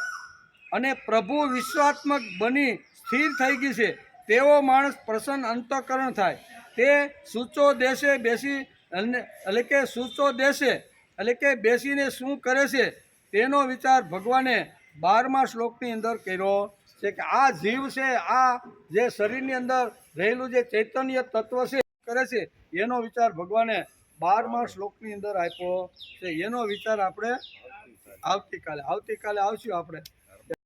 અને પ્રભુ વિશ્વાત્મક બની સ્થિર થઈ ગઈ છે તેવો માણસ પ્રસન્ન અંતઃકરણ થાય. તે સૂચો દેશે બેસી એટલે કે સૂચો દેશે એટલે કે બેસીને શું કરે છે તેનો વિચાર ભગવાને 12મા શ્લોકની અંદર કર્યો છે કે આ જીવ છે, આ જે શરીરની અંદર રહેલું જે ચૈતન્ય તત્વ છે કરે છે એનો વિચાર ભગવાને 12મા શ્લોકની અંદર આપ્યો છે. એનો વિચાર આપણે આવતીકાલે આવશું આપણે.